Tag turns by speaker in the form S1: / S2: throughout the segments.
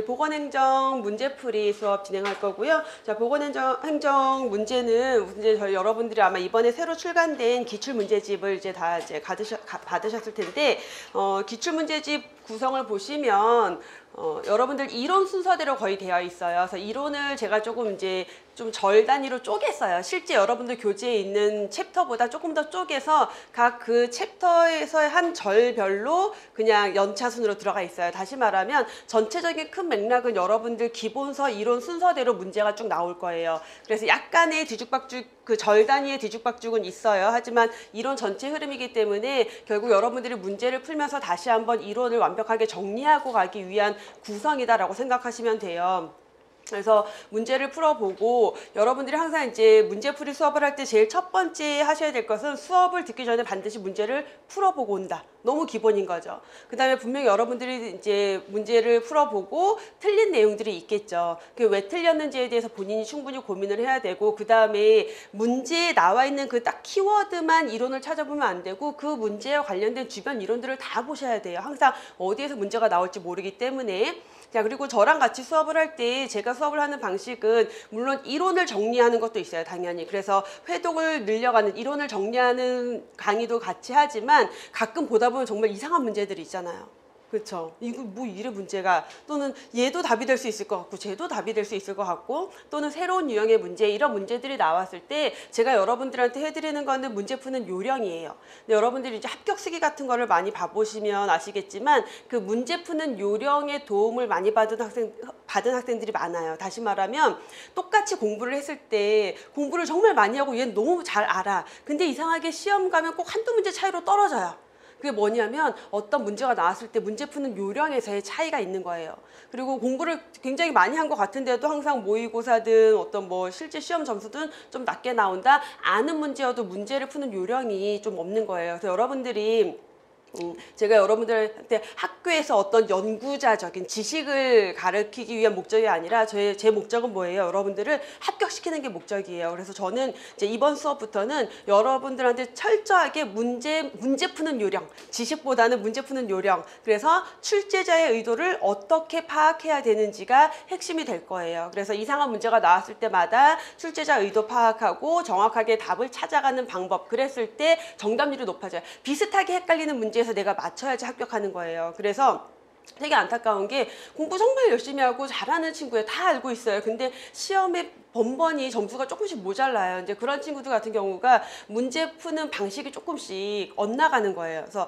S1: 보건행정 문제풀이 수업 진행할 거고요. 자, 보건행정 문제는 이제 저희 여러분들이 아마 이번에 새로 출간된 기출문제집을 이제 다 이제 받으셨을 텐데, 기출문제집 구성을 보시면 여러분들 이론 순서대로 거의 되어 있어요. 그래서 이론을 제가 조금 이제 좀 절 단위로 쪼갰어요. 실제 여러분들 교재에 있는 챕터보다 조금 더 쪼개서 각 그 챕터에서의 한 절별로 그냥 연차 순으로 들어가 있어요. 다시 말하면 전체적인 큰 맥락은 여러분들 기본서 이론 순서대로 문제가 쭉 나올 거예요. 그래서 약간의 뒤죽박죽, 그 절 단위의 뒤죽박죽은 있어요. 하지만 이론 전체 흐름이기 때문에 결국 여러분들이 문제를 풀면서 다시 한번 이론을 완벽하게 정리하고 가기 위한 구성이다라고 생각하시면 돼요. 그래서 문제를 풀어보고 여러분들이 항상 이제 문제풀이 수업을 할 때 제일 첫 번째 하셔야 될 것은 수업을 듣기 전에 반드시 문제를 풀어보고 온다. 너무 기본인 거죠. 그 다음에 분명히 여러분들이 이제 문제를 풀어보고 틀린 내용들이 있겠죠. 그게 왜 틀렸는지에 대해서 본인이 충분히 고민을 해야 되고, 그 다음에 문제에 나와 있는 그 딱 키워드만 이론을 찾아보면 안 되고 그 문제와 관련된 주변 이론들을 다 보셔야 돼요. 항상 어디에서 문제가 나올지 모르기 때문에. 자, 그리고 저랑 같이 수업을 할 때 제가 수업을 하는 방식은 물론 이론을 정리하는 것도 있어요, 당연히. 그래서 회독을 늘려가는 이론을 정리하는 강의도 같이 하지만 가끔 보다 보면 정말 이상한 문제들이 있잖아요. 그렇죠. 이거 뭐 이래 문제가, 또는 얘도 답이 될 수 있을 것 같고 쟤도 답이 될 수 있을 것 같고, 또는 새로운 유형의 문제, 이런 문제들이 나왔을 때 제가 여러분들한테 해드리는 거는 문제 푸는 요령이에요. 근데 여러분들이 이제 합격수기 같은 거를 많이 봐보시면 아시겠지만 그 문제 푸는 요령의 도움을 많이 받은 학생들이 많아요. 다시 말하면 똑같이 공부를 했을 때 공부를 정말 많이 하고 얘는 너무 잘 알아. 근데 이상하게 시험 가면 꼭 한두 문제 차이로 떨어져요. 그게 뭐냐면 어떤 문제가 나왔을 때 문제 푸는 요령에서의 차이가 있는 거예요. 그리고 공부를 굉장히 많이 한 것 같은데도 항상 모의고사든 어떤 뭐 실제 시험 점수든 좀 낮게 나온다. 아는 문제여도 문제를 푸는 요령이 좀 없는 거예요. 그래서 여러분들이 제가 여러분들한테 학교에서 어떤 연구자적인 지식을 가르치기 위한 목적이 아니라 제 목적은 뭐예요? 여러분들을 합격시키는 게 목적이에요. 그래서 저는 이제 이번 수업부터는 여러분들한테 철저하게 문제 푸는 요령, 지식보다는 문제 푸는 요령, 그래서 출제자의 의도를 어떻게 파악해야 되는지가 핵심이 될 거예요. 그래서 이상한 문제가 나왔을 때마다 출제자 의도 파악하고 정확하게 답을 찾아가는 방법, 그랬을 때 정답률이 높아져요. 비슷하게 헷갈리는 문제에서 내가 맞춰야지 합격하는 거예요. 그래서 되게 안타까운 게 공부 정말 열심히 하고 잘하는 친구예요. 다 알고 있어요. 근데 시험에 번번이 점수가 조금씩 모자라요. 이제 그런 친구들 같은 경우가 문제 푸는 방식이 조금씩 엇나가는 거예요. 그래서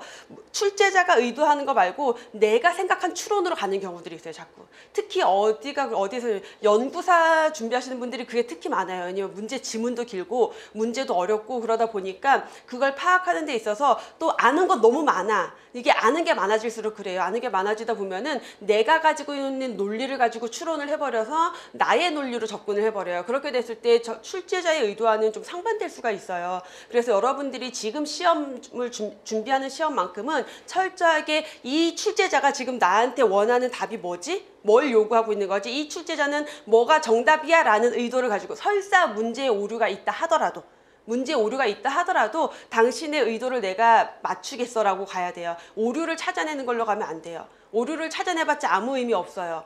S1: 출제자가 의도하는 거 말고 내가 생각한 추론으로 가는 경우들이 있어요, 자꾸. 특히 어디서 연구사 준비하시는 분들이 그게 특히 많아요. 왜냐면 문제 지문도 길고 문제도 어렵고 그러다 보니까 그걸 파악하는 데 있어서 또 아는 건 너무 많아. 이게 아는 게 많아질수록 그래요. 아는 게 많아지다 보면은 내가 가지고 있는 논리를 가지고 추론을 해버려서 나의 논리로 접근을 해버려요. 그렇게 됐을 때 출제자의 의도와는 좀 상반될 수가 있어요. 그래서 여러분들이 지금 시험을 준비하는 시험만큼은 철저하게 이 출제자가 지금 나한테 원하는 답이 뭐지? 뭘 요구하고 있는 거지? 이 출제자는 뭐가 정답이야? 라는 의도를 가지고, 설사 문제에 오류가 있다 하더라도 당신의 의도를 내가 맞추겠어 라고 가야 돼요. 오류를 찾아내는 걸로 가면 안 돼요. 오류를 찾아내봤자 아무 의미 없어요.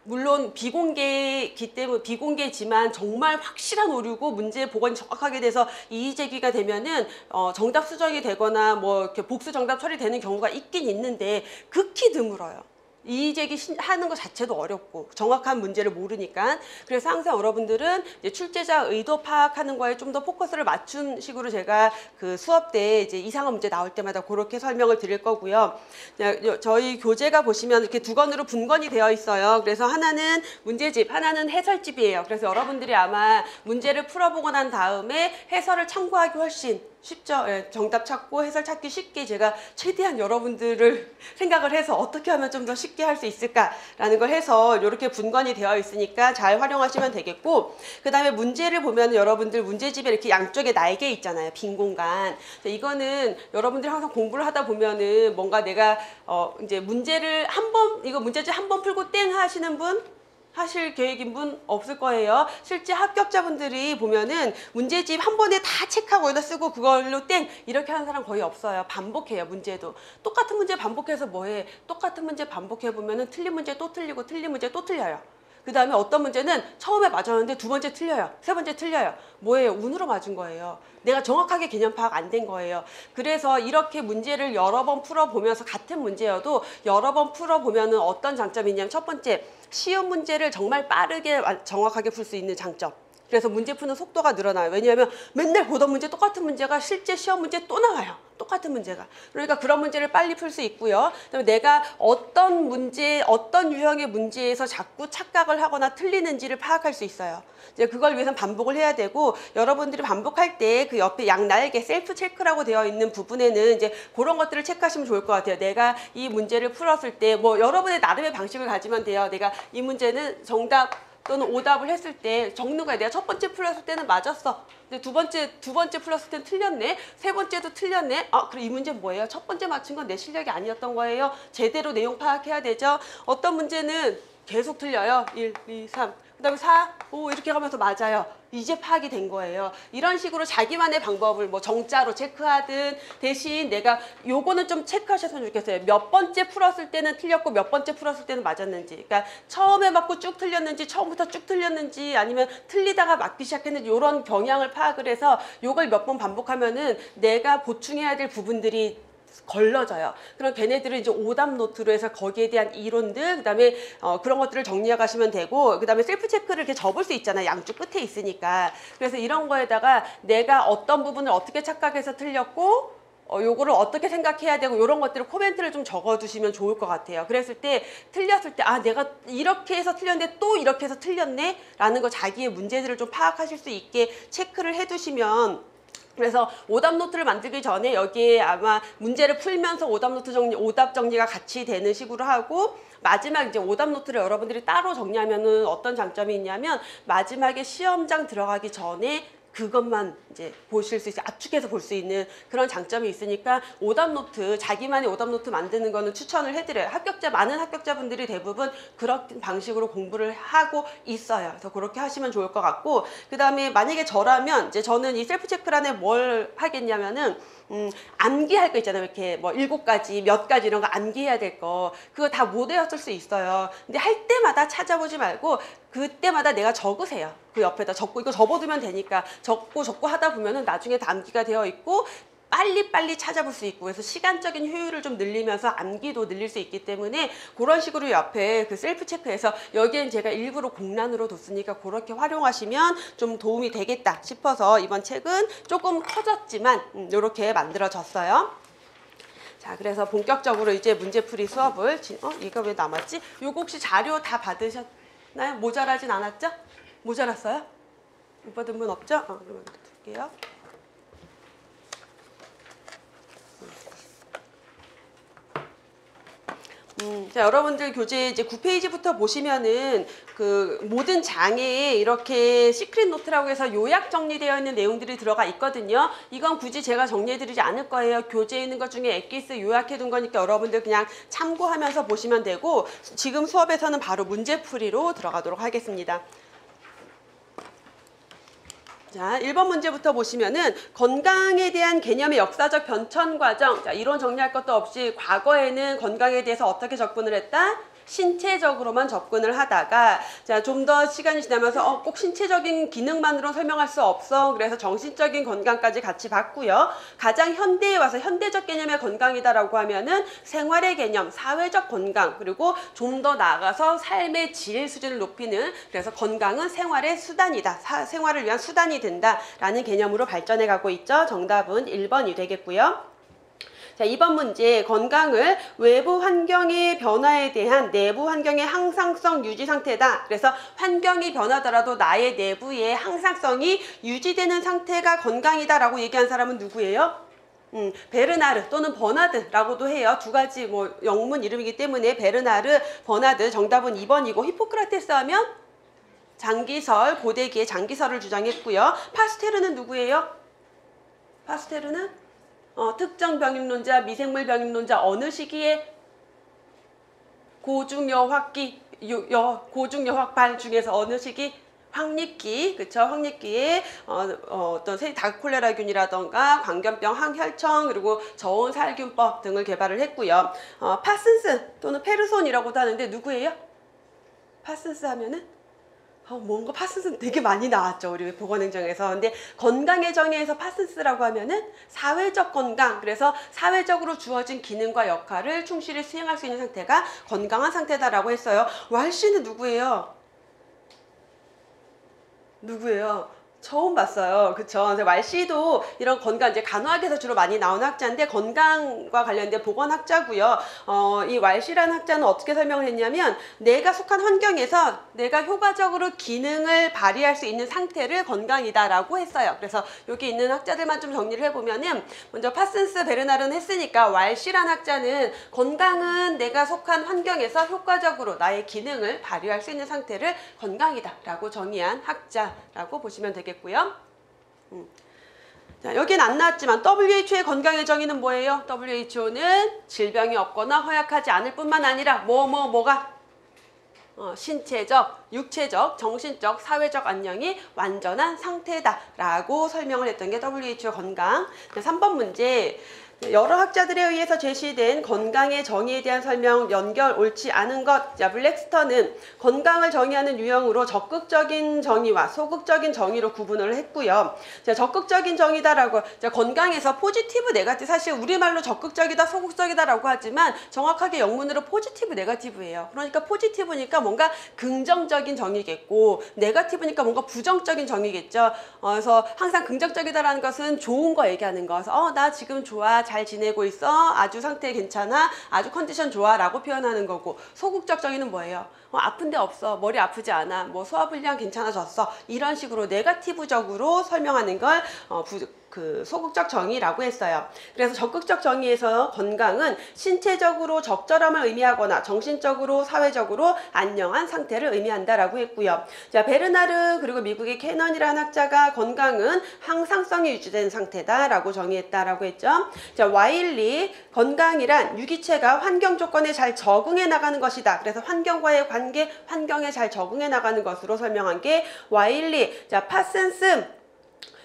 S1: 물론 비공개이기 때문에, 비공개지만 정말 확실한 오류고 문제 복원이 정확하게 돼서 이의제기가 되면은 정답 수정이 되거나 뭐 이렇게 복수 정답 처리되는 경우가 있긴 있는데 극히 드물어요. 이의제기 하는 것 자체도 어렵고 정확한 문제를 모르니까. 그래서 항상 여러분들은 이제 출제자 의도 파악하는 거에 좀 더 포커스를 맞춘 식으로 제가 그 수업 때 이제 이상한 문제 나올 때마다 그렇게 설명을 드릴 거고요. 저희 교재가 보시면 이렇게 두 권으로 분권이 되어 있어요. 그래서 하나는 문제집, 하나는 해설집이에요. 그래서 여러분들이 아마 문제를 풀어보고 난 다음에 해설을 참고하기 훨씬 쉽죠. 예, 정답 찾고 해설 찾기 쉽게 제가 최대한 여러분들을 생각을 해서 어떻게 하면 좀 더 쉽게 할 수 있을까라는 걸 해서 이렇게 분권이 되어 있으니까 잘 활용하시면 되겠고, 그 다음에 문제를 보면 여러분들 문제집에 이렇게 양쪽에 날개 있잖아요. 빈 공간. 이거는 여러분들이 항상 공부를 하다 보면은 뭔가 내가 이제 문제를 이거 문제집 한 번 풀고 땡 하시는 분? 하실 계획인 분 없을 거예요. 실제 합격자분들이 보면은 문제집 한 번에 다 체크하고 여기다 쓰고 그걸로 땡 이렇게 하는 사람 거의 없어요. 반복해요. 문제도. 똑같은 문제 반복해서 뭐해? 똑같은 문제 반복해 보면은 틀린 문제 또 틀리고 틀린 문제 또 틀려요. 그 다음에 어떤 문제는 처음에 맞았는데 두 번째 틀려요. 세 번째 틀려요. 뭐예요? 운으로 맞은 거예요. 내가 정확하게 개념 파악 안 된 거예요. 그래서 이렇게 문제를 여러 번 풀어보면서 같은 문제여도 여러 번 풀어보면은 어떤 장점이 있냐면 첫 번째, 쉬운 문제를 정말 빠르게 정확하게 풀 수 있는 장점. 그래서 문제 푸는 속도가 늘어나요. 왜냐하면 맨날 보던 문제 똑같은 문제가 실제 시험 문제 또 나와요. 똑같은 문제가. 그러니까 그런 문제를 빨리 풀 수 있고요. 그다음에 내가 어떤 문제, 어떤 유형의 문제에서 자꾸 착각을 하거나 틀리는지를 파악할 수 있어요. 이제 그걸 위해서는 반복을 해야 되고 여러분들이 반복할 때 그 옆에 양날개 셀프 체크라고 되어 있는 부분에는 이제 그런 것들을 체크하시면 좋을 것 같아요. 내가 이 문제를 풀었을 때 뭐 여러분의 나름의 방식을 가지면 돼요. 내가 이 문제는 정답 또는 오답을 했을 때 적는 거야. 내가 첫 번째 풀었을 때는 맞았어. 근데 두 번째 풀었을 때는 틀렸네. 세 번째도 틀렸네. 아, 그럼 이 문제 뭐예요? 첫 번째 맞춘 건 내 실력이 아니었던 거예요. 제대로 내용 파악해야 되죠. 어떤 문제는 계속 틀려요. 1, 2, 3. 그 다음에 4, 5 이렇게 가면서 맞아요. 이제 파악이 된 거예요. 이런 식으로 자기만의 방법을 뭐 정자로 체크하든 대신 내가 요거는 좀 체크하셨으면 좋겠어요. 몇 번째 풀었을 때는 틀렸고 몇 번째 풀었을 때는 맞았는지. 그러니까 처음에 맞고 쭉 틀렸는지 처음부터 쭉 틀렸는지 아니면 틀리다가 맞기 시작했는지 이런 경향을 파악을 해서 요걸 몇 번 반복하면은 내가 보충해야 될 부분들이 걸러져요. 그럼 걔네들은 이제 오답 노트로 해서 거기에 대한 이론들, 그다음에 그런 것들을 정리해 가시면 되고, 그다음에 셀프 체크를 이렇게 접을 수 있잖아요. 양쪽 끝에 있으니까. 그래서 이런 거에다가 내가 어떤 부분을 어떻게 착각해서 틀렸고, 요거를 어떻게 생각해야 되고 이런 것들을 코멘트를 좀 적어두시면 좋을 것 같아요. 그랬을 때 틀렸을 때 아 내가 이렇게 해서 틀렸는데 또 이렇게 해서 틀렸네 라는 거 자기의 문제들을 좀 파악하실 수 있게 체크를 해두시면 그래서 오답 노트를 만들기 전에 여기에 아마 문제를 풀면서 오답 정리가 같이 되는 식으로 하고 마지막 이제 오답 노트를 여러분들이 따로 정리하면은 어떤 장점이 있냐면 마지막에 시험장 들어가기 전에 그것만 이제 보실 수 있어요. 압축해서 볼 수 있는 그런 장점이 있으니까 오답 노트, 자기만의 오답 노트 만드는 거는 추천을 해드려요. 많은 합격자분들이 대부분 그런 방식으로 공부를 하고 있어요. 그래서 그렇게 하시면 좋을 것 같고, 그 다음에 만약에 저라면 이제 저는 이 셀프 체크란에 뭘 하겠냐면은 암기할 거 있잖아요. 이렇게 뭐 7가지, 몇 가지 이런 거 암기해야 될 거. 그거 다 못 외웠을 수 있어요. 근데 할 때마다 찾아보지 말고 그때마다 내가 적으세요. 그 옆에다 적고 이거 접어두면 되니까 적고 하다 보면은 나중에 다 암기가 되어 있고 빨리빨리 찾아볼 수 있고 그래서 시간적인 효율을 좀 늘리면서 암기도 늘릴 수 있기 때문에 그런 식으로 옆에 그 셀프 체크해서 여기엔 제가 일부러 공란으로 뒀으니까 그렇게 활용하시면 좀 도움이 되겠다 싶어서 이번 책은 조금 커졌지만 이렇게 만들어졌어요. 자, 그래서 본격적으로 이제 문제풀이 수업을 이거 왜 남았지? 요거 혹시 자료 다 받으셨나요? 모자라진 않았죠? 모자랐어요? 못 받은 분 없죠? 그러면 드릴게요. 자, 여러분들 교재 이제 9페이지부터 보시면은 그 모든 장애에 이렇게 시크릿 노트라고 해서 요약 정리되어 있는 내용들이 들어가 있거든요. 이건 굳이 제가 정리해드리지 않을 거예요. 교재에 있는 것 중에 엑기스 요약해둔 거니까 여러분들 그냥 참고하면서 보시면 되고 지금 수업에서는 바로 문제풀이로 들어가도록 하겠습니다. 자, 1번 문제부터 보시면은 건강에 대한 개념의 역사적 변천 과정. 자, 이론 정리할 것도 없이 과거에는 건강에 대해서 어떻게 접근을 했다? 신체적으로만 접근을 하다가 자, 좀 더 시간이 지나면서 꼭 신체적인 기능만으로 설명할 수 없어. 그래서 정신적인 건강까지 같이 봤고요. 가장 현대에 와서 현대적 개념의 건강이다라고 하면은 생활의 개념, 사회적 건강, 그리고 좀 더 나아가서 삶의 질 수준을 높이는 그래서 건강은 생활의 수단이다. 생활을 위한 수단이 된다라는 개념으로 발전해 가고 있죠. 정답은 1번이 되겠고요. 자, 2번 문제 건강을 외부 환경의 변화에 대한 내부 환경의 항상성 유지 상태다. 그래서 환경이 변하더라도 나의 내부의 항상성이 유지되는 상태가 건강이다라고 얘기한 사람은 누구예요? 베르나르 또는 버나드라고도 해요. 두 가지 뭐 영문 이름이기 때문에 베르나르, 버나드 정답은 2번이고 히포크라테스 하면 장기설, 고대기의 장기설을 주장했고요. 파스테르는 누구예요? 파스테르는 특정 병임론자, 미생물 병임론자 어느 시기에 고중여화기 고중여확발 중에서 어느 시기? 황립기, 그쵸? 황립기에 어떤 닭콜레라균이라던가 광견병, 항혈청, 그리고 저온살균법 등을 개발을 했고요. 파슨스 또는 페르손이라고도 하는데 누구예요? 파슨스 하면은 뭔가 파슨스 되게 많이 나왔죠, 우리 보건행정에서. 근데 건강의 정의에서 파슨스라고 하면은 사회적 건강, 그래서 사회적으로 주어진 기능과 역할을 충실히 수행할 수 있는 상태가 건강한 상태다라고 했어요. 왈씨는 누구예요? 누구예요? 처음 봤어요. 그쵸? 왈씨도 이런 건강, 이제 간호학에서 주로 많이 나오는 학자인데 건강과 관련된 보건학자고요. 이 왈씨라는 학자는 어떻게 설명을 했냐면 내가 속한 환경에서 내가 효과적으로 기능을 발휘할 수 있는 상태를 건강이다라고 했어요. 그래서 여기 있는 학자들만 좀 정리를 해보면은 먼저 파슨스, 베르나르는 했으니까 왈씨라는 학자는 건강은 내가 속한 환경에서 효과적으로 나의 기능을 발휘할 수 있는 상태를 건강이다라고 정의한 학자라고 보시면 되겠고요. 자, 여긴 안 나왔지만 WHO의 건강의 정의는 뭐예요? WHO는 질병이 없거나 허약하지 않을 뿐만 아니라 뭐가 신체적, 육체적, 정신적, 사회적 안녕이 완전한 상태다라고 설명을 했던 게 WHO 건강. 3번 문제. 여러 학자들에 의해서 제시된 건강의 정의에 대한 설명, 연결 옳지 않은 것. 자, 블랙스터는 건강을 정의하는 유형으로 적극적인 정의와 소극적인 정의로 구분을 했고요. 자, 적극적인 정의다라고, 자, 건강에서 포지티브, 네거티브, 사실 우리말로 적극적이다, 소극적이다라고 하지만 정확하게 영문으로 포지티브, 네거티브예요. 그러니까 포지티브니까 뭔가 긍정적인 정의겠고, 네거티브니까 뭔가 부정적인 정의겠죠. 그래서 항상 긍정적이다라는 것은 좋은 거 얘기하는 거. 그래서 나 지금 좋아, 잘 지내고 있어, 아주 상태 괜찮아, 아주 컨디션 좋아 라고 표현하는 거고, 소극적 정의는 뭐예요? 아픈데 없어, 머리 아프지 않아, 뭐 소화불량 괜찮아졌어, 이런 식으로 네거티브적으로 설명하는 걸 소극적 정의라고 했어요. 그래서 적극적 정의에서 건강은 신체적으로 적절함을 의미하거나 정신적으로, 사회적으로 안녕한 상태를 의미한다라고 했고요. 자, 베르나르 그리고 미국의 캐넌이라는 학자가 건강은 항상성이 유지된 상태다라고 정의했다라고 했죠. 자, 와일리, 건강이란 유기체가 환경 조건에 잘 적응해 나가는 것이다. 그래서 환경과의 관계, 환경에 잘 적응해 나가는 것으로 설명한 게 와일리. 자, 파슨스,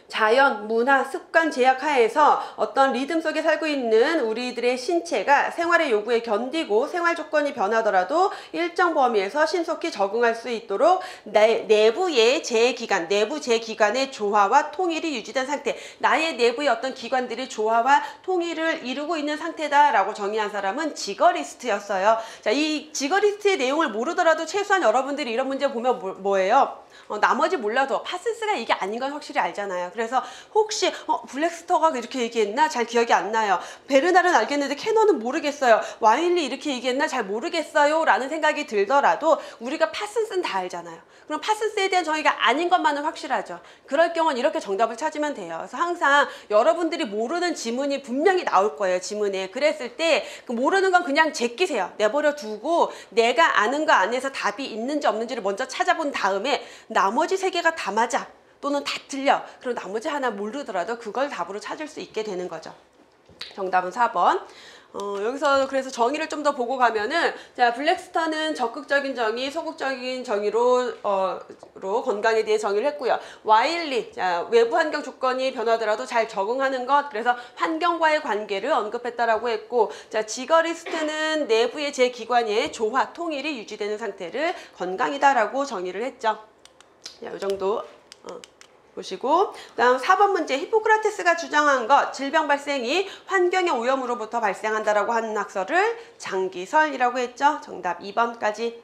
S1: 자연, 문화, 습관 제약 하에서 어떤 리듬 속에 살고 있는 우리들의 신체가 생활의 요구에 견디고 생활 조건이 변하더라도 일정 범위에서 신속히 적응할 수 있도록 내부의 제기관, 내부 제기관의 조화와 통일이 유지된 상태, 나의 내부의 어떤 기관들이 조화와 통일을 이루고 있는 상태다라고 정의한 사람은 지거리스트였어요. 자, 이 지거리스트의 내용을 모르더라도 최소한 여러분들이 이런 문제 보면 뭐예요? 나머지 몰라도 파슨스가 이게 아닌 건 확실히 알잖아요. 그래서 혹시 블랙스터가 이렇게 얘기했나? 잘 기억이 안 나요. 베르나르는 알겠는데 캐넌은 모르겠어요. 와일리 이렇게 얘기했나? 잘 모르겠어요 라는 생각이 들더라도 우리가 파슨스는 다 알잖아요. 그럼 파슨스에 대한 정의가 아닌 것만은 확실하죠. 그럴 경우는 이렇게 정답을 찾으면 돼요. 그래서 항상 여러분들이 모르는 지문이 분명히 나올 거예요. 지문에. 그랬을 때 그 모르는 건 그냥 제끼세요. 내버려 두고 내가 아는 거 안에서 답이 있는지 없는지를 먼저 찾아본 다음에 나머지 세 개가 다 맞아 또는 다 틀려, 그럼 나머지 하나 모르더라도 그걸 답으로 찾을 수 있게 되는 거죠. 정답은 4번. 여기서 그래서 정의를 좀 더 보고 가면은, 자, 블랙스터는 적극적인 정의, 소극적인 정의로 건강에 대해 정의를 했고요. 와일리, 자, 외부 환경 조건이 변하더라도 잘 적응하는 것, 그래서 환경과의 관계를 언급했다라고 했고, 자, 지거리스트는 내부의 제 기관의 조화, 통일이 유지되는 상태를 건강이다라고 정의를 했죠. 자, 이 정도 보시고, 다음 4번 문제. 히포크라테스가 주장한 것, 질병 발생이 환경의 오염으로부터 발생한다라고 하는 학설을 장기설이라고 했죠. 정답 2번까지.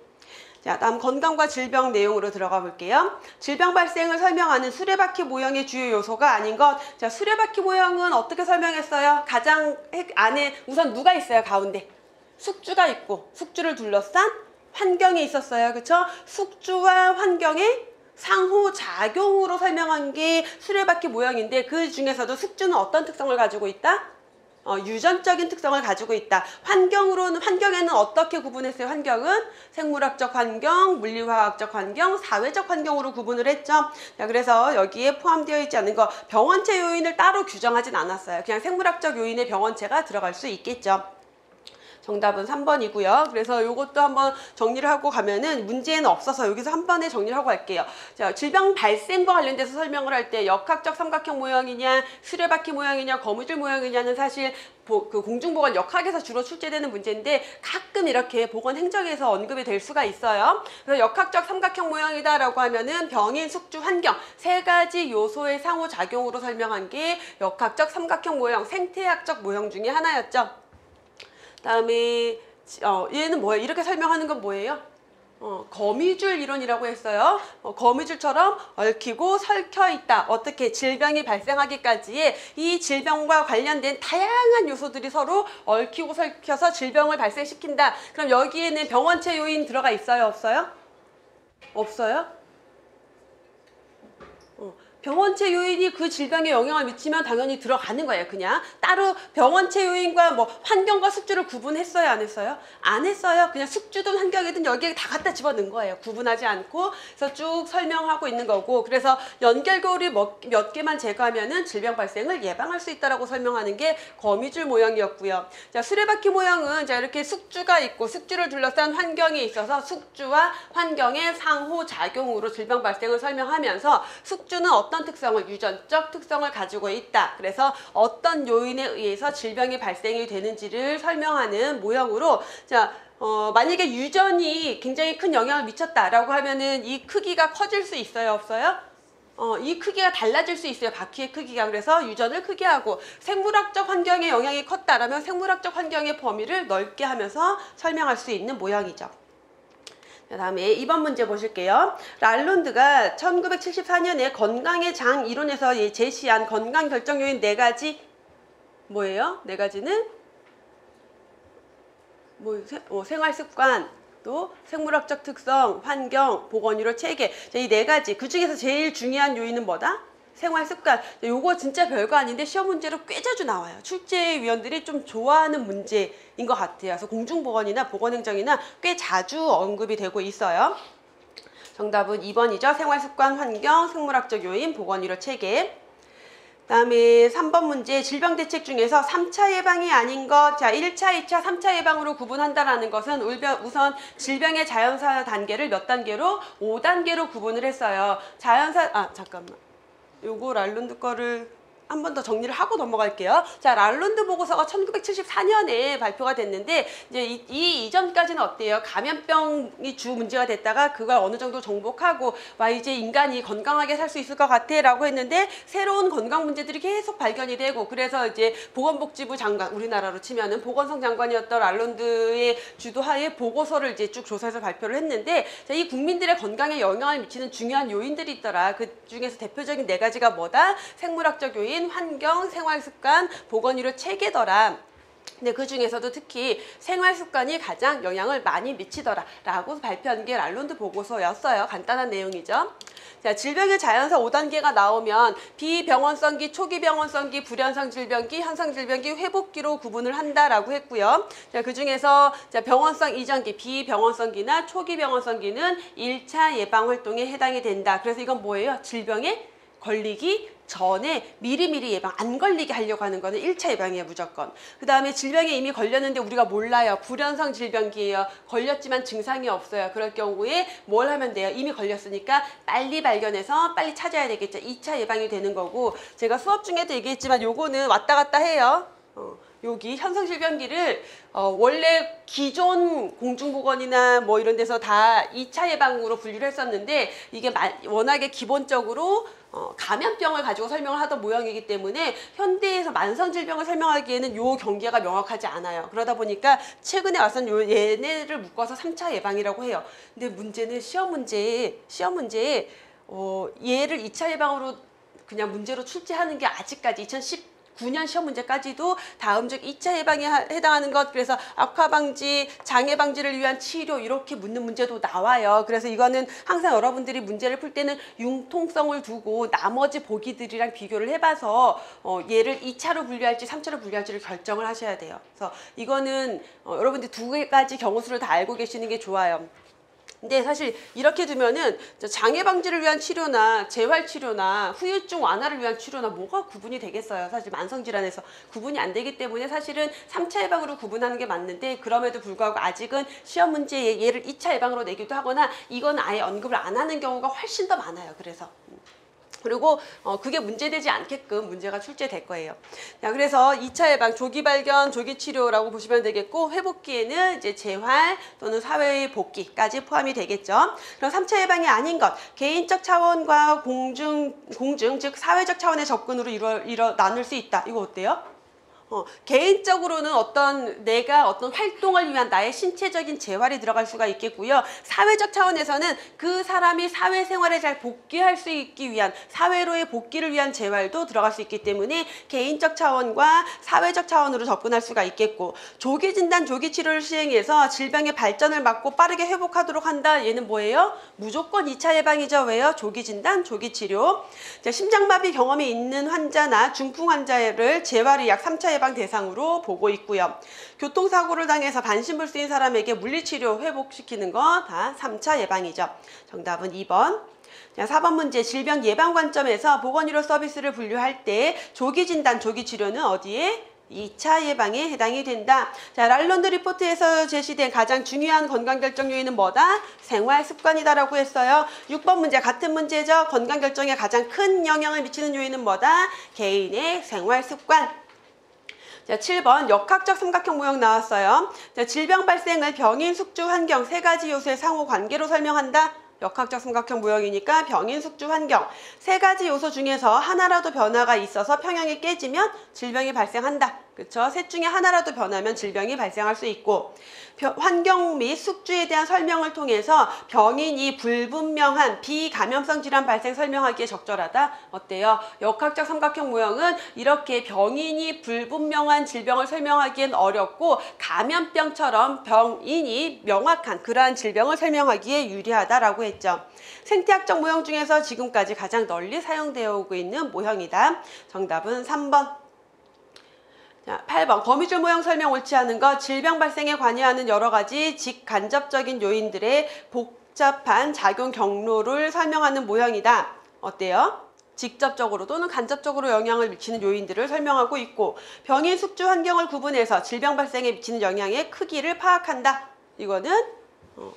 S1: 자, 다음 건강과 질병 내용으로 들어가 볼게요. 질병 발생을 설명하는 수레바퀴 모형의 주요 요소가 아닌 것. 자, 수레바퀴 모형은 어떻게 설명했어요? 가장 안에 우선 누가 있어요? 가운데 숙주가 있고, 숙주를 둘러싼 환경이 있었어요. 그쵸? 숙주와 환경의 상호작용으로 설명한 게 수레바퀴 모형인데, 그 중에서도 숙주는 어떤 특성을 가지고 있다? 유전적인 특성을 가지고 있다. 환경에는 어떻게 구분했어요? 환경은 생물학적 환경, 물리화학적 환경, 사회적 환경으로 구분을 했죠. 자, 그래서 여기에 포함되어 있지 않은 거, 병원체 요인을 따로 규정하진 않았어요. 그냥 생물학적 요인의 병원체가 들어갈 수 있겠죠. 정답은 3번이고요. 그래서 이것도 한번 정리를 하고 가면은 문제는 없어서 여기서 한 번에 정리를 하고 갈게요. 자, 질병 발생과 관련돼서 설명을 할 때 역학적 삼각형 모형이냐, 수레바퀴 모형이냐, 거미줄 모형이냐는 사실 그 공중보건 역학에서 주로 출제되는 문제인데 가끔 이렇게 보건행정에서 언급이 될 수가 있어요. 그래서 역학적 삼각형 모형이다라고 하면은 병인, 숙주, 환경 세 가지 요소의 상호작용으로 설명한 게 역학적 삼각형 모형, 생태학적 모형 중에 하나였죠. 다음에 얘는 뭐예요? 이렇게 설명하는 건 뭐예요? 거미줄 이론이라고 했어요. 거미줄처럼 얽히고 설켜 있다. 어떻게 질병이 발생하기까지의 이 질병과 관련된 다양한 요소들이 서로 얽히고 설켜서 질병을 발생시킨다. 그럼 여기에는 병원체 요인 들어가 있어요? 없어요? 없어요? 병원체 요인이 그 질병에 영향을 미치면 당연히 들어가는 거예요. 그냥 따로 병원체 요인과 뭐 환경과 숙주를 구분했어요? 안 했어요? 안 했어요. 그냥 숙주든 환경이든 여기에 다 갖다 집어넣은 거예요. 구분하지 않고. 그래서 쭉 설명하고 있는 거고, 그래서 연결고리 몇 개만 제거하면은 질병 발생을 예방할 수 있다라고 설명하는 게 거미줄 모형이었고요. 자, 수레바퀴 모형은 자 이렇게 숙주가 있고 숙주를 둘러싼 환경이 있어서 숙주와 환경의 상호작용으로 질병 발생을 설명하면서 숙주는 어떤 특성을, 유전적 특성을 가지고 있다. 그래서 어떤 요인에 의해서 질병이 발생이 되는지를 설명하는 모형으로, 자, 만약에 유전이 굉장히 큰 영향을 미쳤다라고 하면은 이 크기가 커질 수 있어요? 없어요? 이 크기가 달라질 수 있어요. 바퀴의 크기가. 그래서 유전을 크게 하고, 생물학적 환경의 영향이 컸다라면 생물학적 환경의 범위를 넓게 하면서 설명할 수 있는 모형이죠. 그 다음에 2번 문제 보실게요. 랄론드가 1974년에 건강의 장 이론에서 제시한 건강 결정 요인 4가지 뭐예요? 4가지는 생활 습관, 또 생물학적 특성, 환경, 보건의료 체계. 이 4가지. 그 중에서 제일 중요한 요인은 뭐다? 생활 습관. 요거 진짜 별거 아닌데 시험 문제로 꽤 자주 나와요. 출제위원들이 좀 좋아하는 문제인 것 같아요. 그래서 공중보건이나 보건행정이나 꽤 자주 언급이 되고 있어요. 정답은 2번이죠. 생활 습관, 환경, 생물학적 요인, 보건의료 체계. 다음에 3번 문제, 질병대책 중에서 3차 예방이 아닌 것, 자 1차, 2차, 3차 예방으로 구분한다라는 것은 우선 질병의 자연사 단계를 몇 단계로? 5단계로 구분을 했어요. 잠깐만. 요거 랄론드 거를 한 번 더 정리를 하고 넘어갈게요. 자, 랄론드 보고서가 1974년에 발표가 됐는데 이제 이 이전까지는 어때요? 감염병이 주 문제가 됐다가 그걸 어느 정도 정복하고 와 이제 인간이 건강하게 살 수 있을 것 같아라고 했는데 새로운 건강 문제들이 계속 발견이 되고, 그래서 이제 보건복지부 장관, 우리나라로 치면은 보건성 장관이었던 랄론드의 주도하에 보고서를 이제 쭉 조사해서 발표를 했는데, 자, 이 국민들의 건강에 영향을 미치는 중요한 요인들이 있더라. 그 중에서 대표적인 4가지가 뭐다? 생물학적 요인, 환경, 생활습관, 보건의료 체계더라. 근데 그 중에서도 특히 생활습관이 가장 영향을 많이 미치더라 라고 발표한 게 랄론드 보고서였어요. 간단한 내용이죠. 자, 질병의 자연사 5단계가 나오면 비병원성기, 초기병원성기, 불현상 질병기, 현상 질병기, 회복기로 구분을 한다라고 했고요. 자, 그 중에서 병원성 이전기, 비병원성기나 초기병원성기는 1차 예방 활동에 해당이 된다. 그래서 이건 뭐예요? 질병에 걸리기 전에 미리미리 예방, 안 걸리게 하려고 하는 거는 1차 예방이에요. 무조건. 그 다음에 질병에 이미 걸렸는데 우리가 몰라요. 불현상 질병기예요. 걸렸지만 증상이 없어요. 그럴 경우에 뭘 하면 돼요? 이미 걸렸으니까 빨리 발견해서 빨리 찾아야 되겠죠. 2차 예방이 되는 거고, 제가 수업 중에도 얘기했지만 요거는 왔다 갔다 해요. 여기 현상질병기를 원래 기존 공중보건이나 뭐 이런 데서 다 2차 예방으로 분류를 했었는데 이게 워낙에 기본적으로 감염병을 가지고 설명을 하던 모형이기 때문에 현대에서 만성질병을 설명하기에는 요 경계가 명확하지 않아요. 그러다 보니까 최근에 와서는 얘네를 묶어서 3차 예방이라고 해요. 근데 문제는 시험 문제에 얘를 2차 예방으로 그냥 문제로 출제하는 게 아직까지 2019년 시험 문제까지도 다음 중 2차 예방에 해당하는 것, 그래서 악화 방지, 장애 방지를 위한 치료 이렇게 묻는 문제도 나와요. 그래서 이거는 항상 여러분들이 문제를 풀 때는 융통성을 두고 나머지 보기들이랑 비교를 해봐서 얘를 2차로 분류할지 3차로 분류할지를 결정을 하셔야 돼요. 그래서 이거는 여러분들 2가지 경우수를 다 알고 계시는 게 좋아요. 근데 사실 이렇게 두면은 장애 방지를 위한 치료나 재활 치료나 후유증 완화를 위한 치료나 뭐가 구분이 되겠어요. 사실 만성 질환에서 구분이 안 되기 때문에 사실은 3차 예방으로 구분하는 게 맞는데, 그럼에도 불구하고 아직은 시험 문제에 얘를 2차 예방으로 내기도 하거나 이건 아예 언급을 안 하는 경우가 훨씬 더 많아요. 그래서 그리고 그게 문제되지 않게끔 문제가 출제될 거예요. 자, 그래서 2차 예방, 조기 발견, 조기 치료라고 보시면 되겠고, 회복기에는 이제 재활 또는 사회의 복귀까지 포함이 되겠죠. 그럼 3차 예방이 아닌 것, 개인적 차원과 공중 즉 사회적 차원의 접근으로 나눌 수 있다. 이거 어때요? 개인적으로는 내가 어떤 활동을 위한 나의 신체적인 재활이 들어갈 수가 있겠고요. 사회적 차원에서는 그 사람이 사회생활에 잘 복귀할 수 있기 위한, 사회로의 복귀를 위한 재활도 들어갈 수 있기 때문에 개인적 차원과 사회적 차원으로 접근할 수가 있겠고, 조기 진단, 조기 치료를 시행해서 질병의 발전을 막고 빠르게 회복하도록 한다. 얘는 뭐예요? 무조건 2차 예방이죠. 왜요? 조기 진단, 조기 치료. 자, 심장마비 경험이 있는 환자나 중풍 환자를 재활의 약 3차 예방 대상으로 보고 있고요. 교통사고를 당해서 반신불수인 사람에게 물리치료 회복시키는 거 다 3차 예방이죠. 정답은 2번. 자, 4번 문제, 질병 예방 관점에서 보건의료 서비스를 분류할 때 조기 진단, 조기 치료는 어디에? 2차 예방에 해당이 된다. 자, 랄론드 리포트에서 제시된 가장 중요한 건강결정 요인은 뭐다? 생활습관이다라고 했어요. 6번 문제 같은 문제죠. 건강결정에 가장 큰 영향을 미치는 요인은 뭐다? 개인의 생활습관. 자, 7번 역학적 삼각형 모형 나왔어요. 자, 질병 발생을 병인, 숙주, 환경 세 가지 요소의 상호 관계로 설명한다. 역학적 삼각형 모형이니까 병인, 숙주, 환경 세 가지 요소 중에서 하나라도 변화가 있어서 평형이 깨지면 질병이 발생한다. 그렇죠? 셋 중에 하나라도 변하면 질병이 발생할 수 있고, 환경 및 숙주에 대한 설명을 통해서 병인이 불분명한 비감염성 질환 발생 설명하기에 적절하다. 어때요? 역학적 삼각형 모형은 이렇게 병인이 불분명한 질병을 설명하기엔 어렵고, 감염병처럼 병인이 명확한 그러한 질병을 설명하기에 유리하다라고 했죠. 생태학적 모형 중에서 지금까지 가장 널리 사용되어 오고 있는 모형이다. 정답은 3번. 자, 8번 거미줄 모형 설명 옳지 않은 것, 질병 발생에 관여하는 여러 가지 직간접적인 요인들의 복잡한 작용 경로를 설명하는 모형이다. 어때요? 직접적으로 또는 간접적으로 영향을 미치는 요인들을 설명하고 있고, 병인, 숙주, 환경을 구분해서 질병 발생에 미치는 영향의 크기를 파악한다. 이거는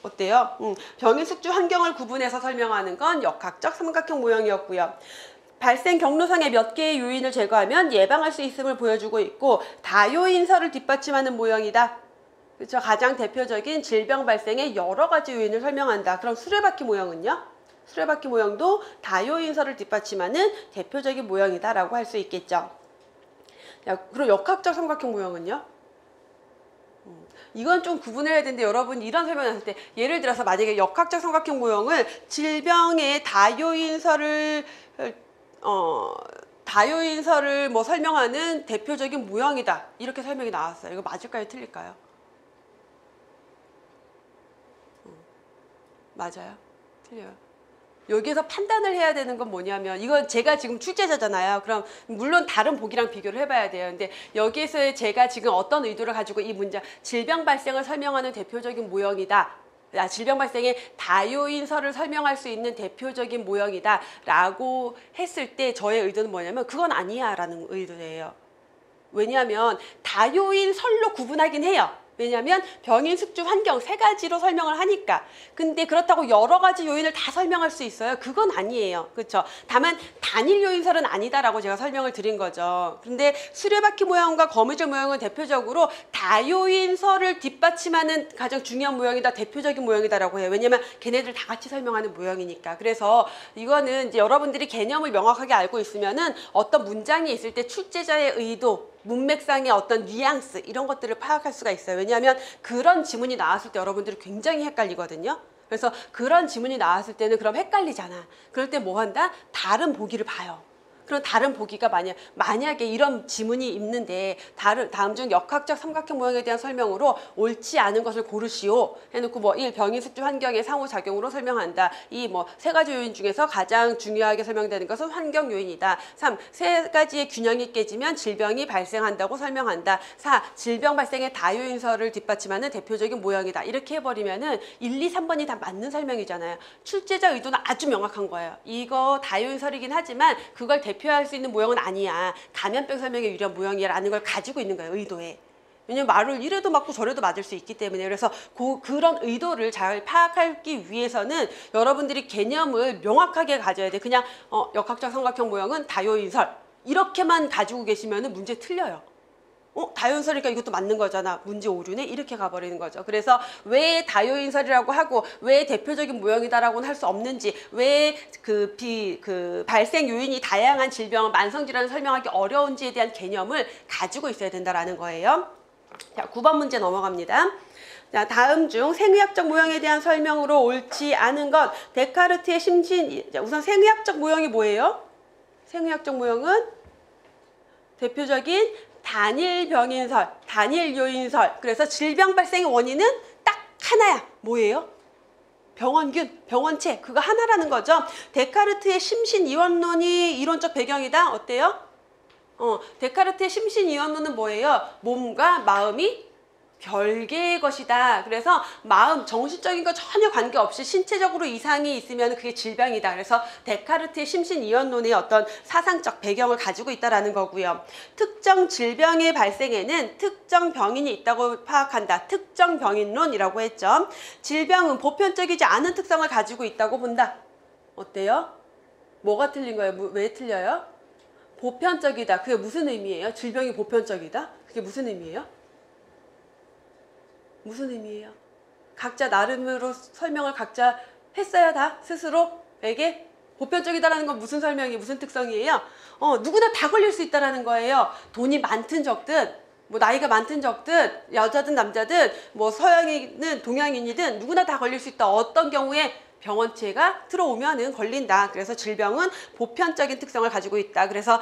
S1: 어때요? 병인, 숙주, 환경을 구분해서 설명하는 건 역학적 삼각형 모형이었고요. 발생 경로상의 몇 개의 요인을 제거하면 예방할 수 있음을 보여주고 있고, 다요인설을 뒷받침하는 모형이다. 그렇죠? 가장 대표적인 질병 발생의 여러 가지 요인을 설명한다. 그럼 수레바퀴 모형은요? 수레바퀴 모형도 다요인설을 뒷받침하는 대표적인 모형이다라고 할 수 있겠죠. 자, 그럼 역학적 삼각형 모형은요? 이건 좀 구분해야 되는데, 여러분 이런 설명을 했을 때, 예를 들어서 만약에 역학적 삼각형 모형을 질병의 다요인설을 뭐 설명하는 대표적인 모형이다, 이렇게 설명이 나왔어요. 이거 맞을까요? 틀릴까요? 맞아요. 틀려요. 여기에서 판단을 해야 되는 건 뭐냐면, 이건 제가 지금 출제자잖아요. 그럼 물론 다른 보기랑 비교를 해봐야 돼요. 근데 여기에서 제가 지금 어떤 의도를 가지고 이 문장, 질병 발생을 설명하는 대표적인 모형이다, 질병 발생의 다요인설을 설명할 수 있는 대표적인 모형이다 라고 했을 때 저의 의도는 뭐냐면, 그건 아니야 라는 의도예요. 왜냐하면 다요인설로 구분하긴 해요. 왜냐하면 병인, 숙주, 환경 세 가지로 설명을 하니까. 근데 그렇다고 여러 가지 요인을 다 설명할 수 있어요? 그건 아니에요. 그렇죠? 다만 단일 요인설은 아니다라고 제가 설명을 드린 거죠. 근데 수레바퀴 모형과 거미줄 모형은 대표적으로 다요인설을 뒷받침하는 가장 중요한 모형이다, 대표적인 모형이다라고 해요. 왜냐면 걔네들 다 같이 설명하는 모형이니까. 그래서 이거는 이제 여러분들이 개념을 명확하게 알고 있으면은 어떤 문장이 있을 때 출제자의 의도, 문맥상의 어떤 뉘앙스 이런 것들을 파악할 수가 있어요. 왜냐하면 그런 지문이 나왔을 때 여러분들이 굉장히 헷갈리거든요. 그래서 그런 지문이 나왔을 때는 그럼 헷갈리잖아. 그럴 때 뭐 한다? 다른 보기를 봐요. 그런 다른 보기가 만약에 이런 지문이 있는데 다음 중 역학적 삼각형 모형에 대한 설명으로 옳지 않은 것을 고르시오 해놓고 뭐 1. 병인 숙주 환경의 상호작용으로 설명한다. 2. 뭐 3가지 요인 중에서 가장 중요하게 설명되는 것은 환경 요인이다. 3. 3가지의 균형이 깨지면 질병이 발생한다고 설명한다. 4. 질병 발생의 다요인설을 뒷받침하는 대표적인 모형이다. 이렇게 해버리면은 1, 2, 3번이 다 맞는 설명이잖아요. 출제자 의도는 아주 명확한 거예요. 이거 다요인설이긴 하지만 그걸 대표할 수 있는 모형은 아니야. 감염병 설명에 유리한 모형이라는 걸 가지고 있는 거예요. 의도에. 왜냐면 말을 이래도 맞고 저래도 맞을 수 있기 때문에. 그래서 그런 의도를 잘 파악하기 위해서는 여러분들이 개념을 명확하게 가져야 돼. 그냥 역학적 삼각형 모형은 다요인설 이렇게만 가지고 계시면 문제 틀려요. 다요인설이니까 이것도 맞는 거잖아. 문제 오류네? 이렇게 가버리는 거죠. 그래서 왜 다요인설이라고 하고 왜 대표적인 모형이다라고는 할 수 없는지, 왜 발생 요인이 다양한 질병, 만성질환을 설명하기 어려운지에 대한 개념을 가지고 있어야 된다라는 거예요. 자, 9번 문제 넘어갑니다. 자, 다음 중 생의학적 모형에 대한 설명으로 옳지 않은 것. 데카르트의 우선 생의학적 모형이 뭐예요? 생의학적 모형은 대표적인 단일 병인설, 단일 요인설. 그래서 질병 발생의 원인은 딱 하나야. 뭐예요? 병원균, 병원체. 그거 하나라는 거죠. 데카르트의 심신이원론이 이론적 배경이다. 어때요? 데카르트의 심신이원론은 뭐예요? 몸과 마음이 별개의 것이다. 그래서 마음, 정신적인 거 전혀 관계없이 신체적으로 이상이 있으면 그게 질병이다. 그래서 데카르트의 심신이원론의 어떤 사상적 배경을 가지고 있다는 거고요. 특정 질병의 발생에는 특정 병인이 있다고 파악한다. 특정 병인론이라고 했죠. 질병은 보편적이지 않은 특성을 가지고 있다고 본다. 어때요? 뭐가 틀린 거예요? 왜 틀려요? 보편적이다. 그게 무슨 의미예요? 질병이 보편적이다? 그게 무슨 의미예요? 무슨 의미예요? 각자 나름으로 설명을 각자 했어요, 다 스스로에게. 보편적이다라는 건 무슨 설명이 무슨 특성이에요? 누구나 다 걸릴 수 있다라는 거예요. 돈이 많든 적든, 뭐 나이가 많든 적든, 여자든 남자든, 뭐 서양인이든 동양인이든 누구나 다 걸릴 수 있다. 어떤 경우에 병원체가 들어오면은 걸린다. 그래서 질병은 보편적인 특성을 가지고 있다. 그래서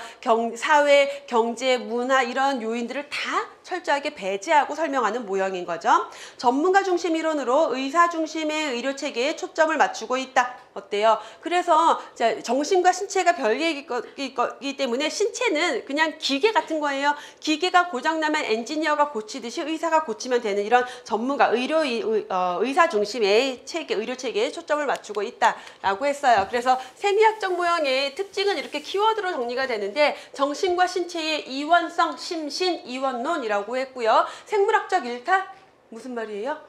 S1: 사회, 경제, 문화 이런 요인들을 다 철저하게 배제하고 설명하는 모형인 거죠. 전문가 중심 이론으로 의사 중심의 의료 체계에 초점을 맞추고 있다. 어때요? 그래서 정신과 신체가 별개이기 때문에 신체는 그냥 기계 같은 거예요. 기계가 고장나면 엔지니어가 고치듯이 의사가 고치면 되는 이런 전문가, 의사 중심의 체계, 의료 체계에 초점을 맞추고 있다라고 했어요. 그래서 생리학적 모형의 특징은 이렇게 키워드로 정리가 되는데, 정신과 신체의 이원성, 심신이원론이라고 했고요. 생물학적 일탈? 무슨 말이에요?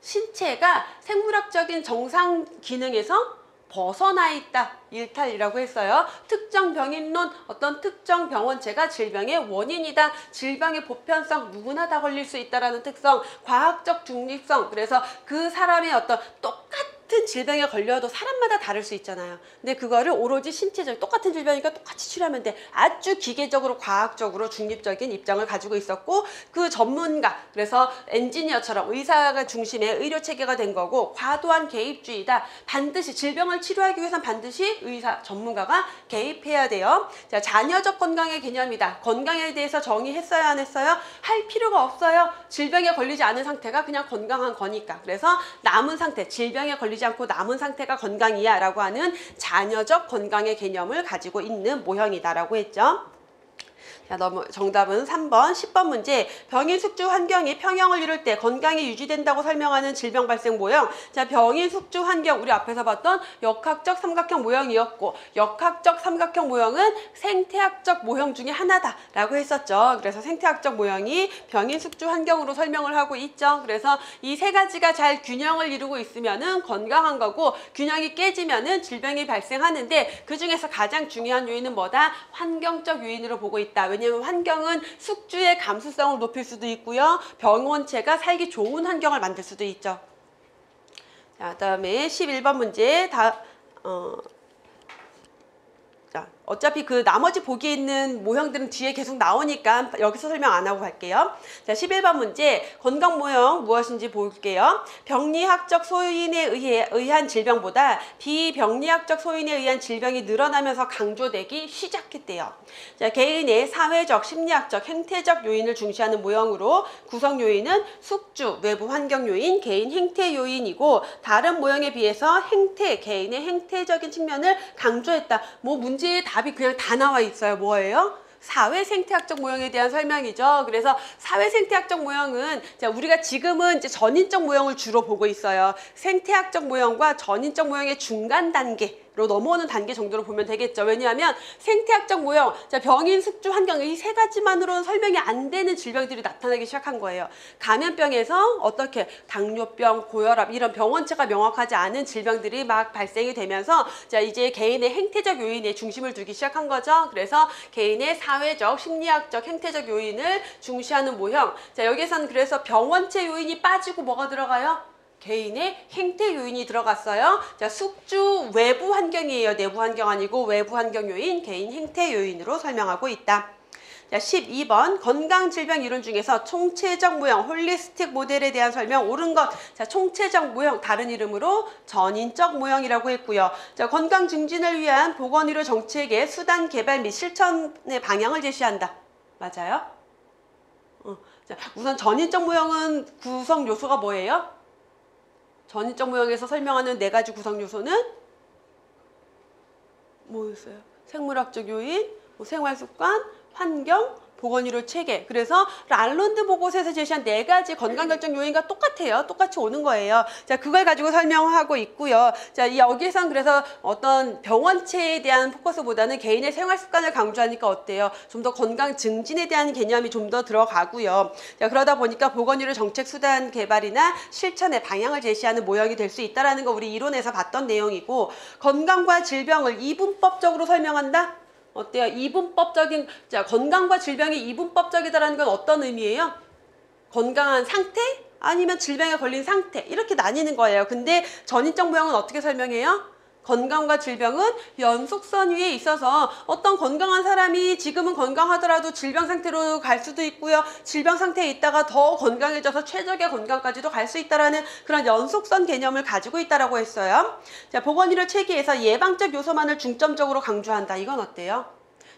S1: 신체가 생물학적인 정상 기능에서 벗어나 있다. 일탈이라고 했어요. 특정 병인론, 어떤 특정 병원체가 질병의 원인이다. 질병의 보편성, 누구나 다 걸릴 수 있다라는 특성, 과학적 중립성. 그래서 그 사람의 어떤 똑같은 질병에 걸려도 사람마다 다를 수 있잖아요. 근데 그거를 오로지 신체적, 똑같은 질병이니까 똑같이 치료하면 돼. 아주 기계적으로, 과학적으로 중립적인 입장을 가지고 있었고, 그 전문가, 그래서 엔지니어처럼 의사가 중심의 의료 체계가 된 거고, 과도한 개입주의다. 반드시 질병을 치료하기 위해서는 반드시 의사, 전문가가 개입해야 돼요. 자, 자녀적 건강의 개념이다. 건강에 대해서 정의했어요, 안 했어요? 할 필요가 없어요. 질병에 걸리지 않은 상태가 그냥 건강한 거니까. 그래서 남은 상태, 질병에 걸리지 않고 남은 상태가 건강이야 라고 하는 자녀적 건강의 개념을 가지고 있는 모형이다라고 했죠. 자, 정답은 3번, 10번 문제. 병인 숙주 환경이 평형을 이룰 때 건강이 유지된다고 설명하는 질병 발생 모형. 자, 병인 숙주 환경, 우리 앞에서 봤던 역학적 삼각형 모형이었고, 역학적 삼각형 모형은 생태학적 모형 중에 하나다라고 했었죠. 그래서 생태학적 모형이 병인 숙주 환경으로 설명을 하고 있죠. 그래서 이 세 가지가 잘 균형을 이루고 있으면은 건강한 거고, 균형이 깨지면은 질병이 발생하는데, 그 중에서 가장 중요한 요인은 뭐다? 환경적 요인으로 보고 있다. 왜냐면 환경은 숙주의 감수성을 높일 수도 있고요. 병원체가 살기 좋은 환경을 만들 수도 있죠. 자, 그다음에 11번 문제. 자, 어차피 그 나머지 보기에 있는 모형들은 뒤에 계속 나오니까 여기서 설명 안 하고 갈게요. 자, 11번 문제. 건강 모형 무엇인지 볼게요. 병리학적 소인에 의한 질병보다 비병리학적 소인에 의한 질병이 늘어나면서 강조되기 시작했대요. 자, 개인의 사회적, 심리학적, 행태적 요인을 중시하는 모형으로 구성 요인은 숙주, 외부 환경 요인, 개인 행태 요인이고 다른 모형에 비해서 개인의 행태적인 측면을 강조했다. 뭐 문제의 답이 그냥 다 나와 있어요. 뭐예요? 사회생태학적 모형에 대한 설명이죠. 그래서 사회생태학적 모형은 우리가 지금은 이제 전인적 모형을 주로 보고 있어요. 생태학적 모형과 전인적 모형의 중간 단계로 넘어오는 단계 정도로 보면 되겠죠. 왜냐하면 생태학적 모형, 병인, 숙주, 환경 이 세 가지만으로는 설명이 안 되는 질병들이 나타나기 시작한 거예요. 감염병에서 어떻게 당뇨병, 고혈압 이런 병원체가 명확하지 않은 질병들이 막 발생이 되면서 이제 개인의 행태적 요인에 중심을 두기 시작한 거죠. 그래서 개인의 사회적, 심리학적, 행태적 요인을 중시하는 모형. 여기에서는 그래서 병원체 요인이 빠지고 뭐가 들어가요? 개인의 행태 요인이 들어갔어요. 자, 숙주 외부 환경이에요. 내부 환경 아니고 외부 환경 요인, 개인 행태 요인으로 설명하고 있다. 자, 12번 건강질병 이론 중에서 총체적 모형, 홀리스틱 모델에 대한 설명 옳은 것. 자, 총체적 모형, 다른 이름으로 전인적 모형이라고 했고요. 자, 건강 증진을 위한 보건의료 정책의 수단 개발 및 실천의 방향을 제시한다. 맞아요? 자, 우선 전인적 모형은 구성 요소가 뭐예요? 전인적 모형에서 설명하는 4가지 구성 요소는 뭐였어요? 생물학적 요인, 생활습관, 환경, 보건의료 체계. 그래서 랄론드 보고서에서 제시한 4가지 건강결정 요인과 똑같아요. 똑같이 오는 거예요. 자, 그걸 가지고 설명하고 있고요. 자, 여기선 그래서 어떤 병원체에 대한 포커스보다는 개인의 생활습관을 강조하니까 어때요? 좀 더 건강 증진에 대한 개념이 좀 더 들어가고요. 자, 그러다 보니까 보건의료 정책 수단 개발이나 실천의 방향을 제시하는 모형이 될 수 있다는 거 우리 이론에서 봤던 내용이고, 건강과 질병을 이분법적으로 설명한다? 어때요? 이분법적인, 자, 건강과 질병이 이분법적이다라는 건 어떤 의미예요? 건강한 상태? 아니면 질병에 걸린 상태? 이렇게 나뉘는 거예요. 근데 전인적 모형은 어떻게 설명해요? 건강과 질병은 연속선 위에 있어서 어떤 건강한 사람이 지금은 건강하더라도 질병 상태로 갈 수도 있고요. 질병 상태에 있다가 더 건강해져서 최적의 건강까지도 갈 수 있다라는 그런 연속선 개념을 가지고 있다라고 했어요. 자, 보건의료 체계에서 예방적 요소만을 중점적으로 강조한다. 이건 어때요?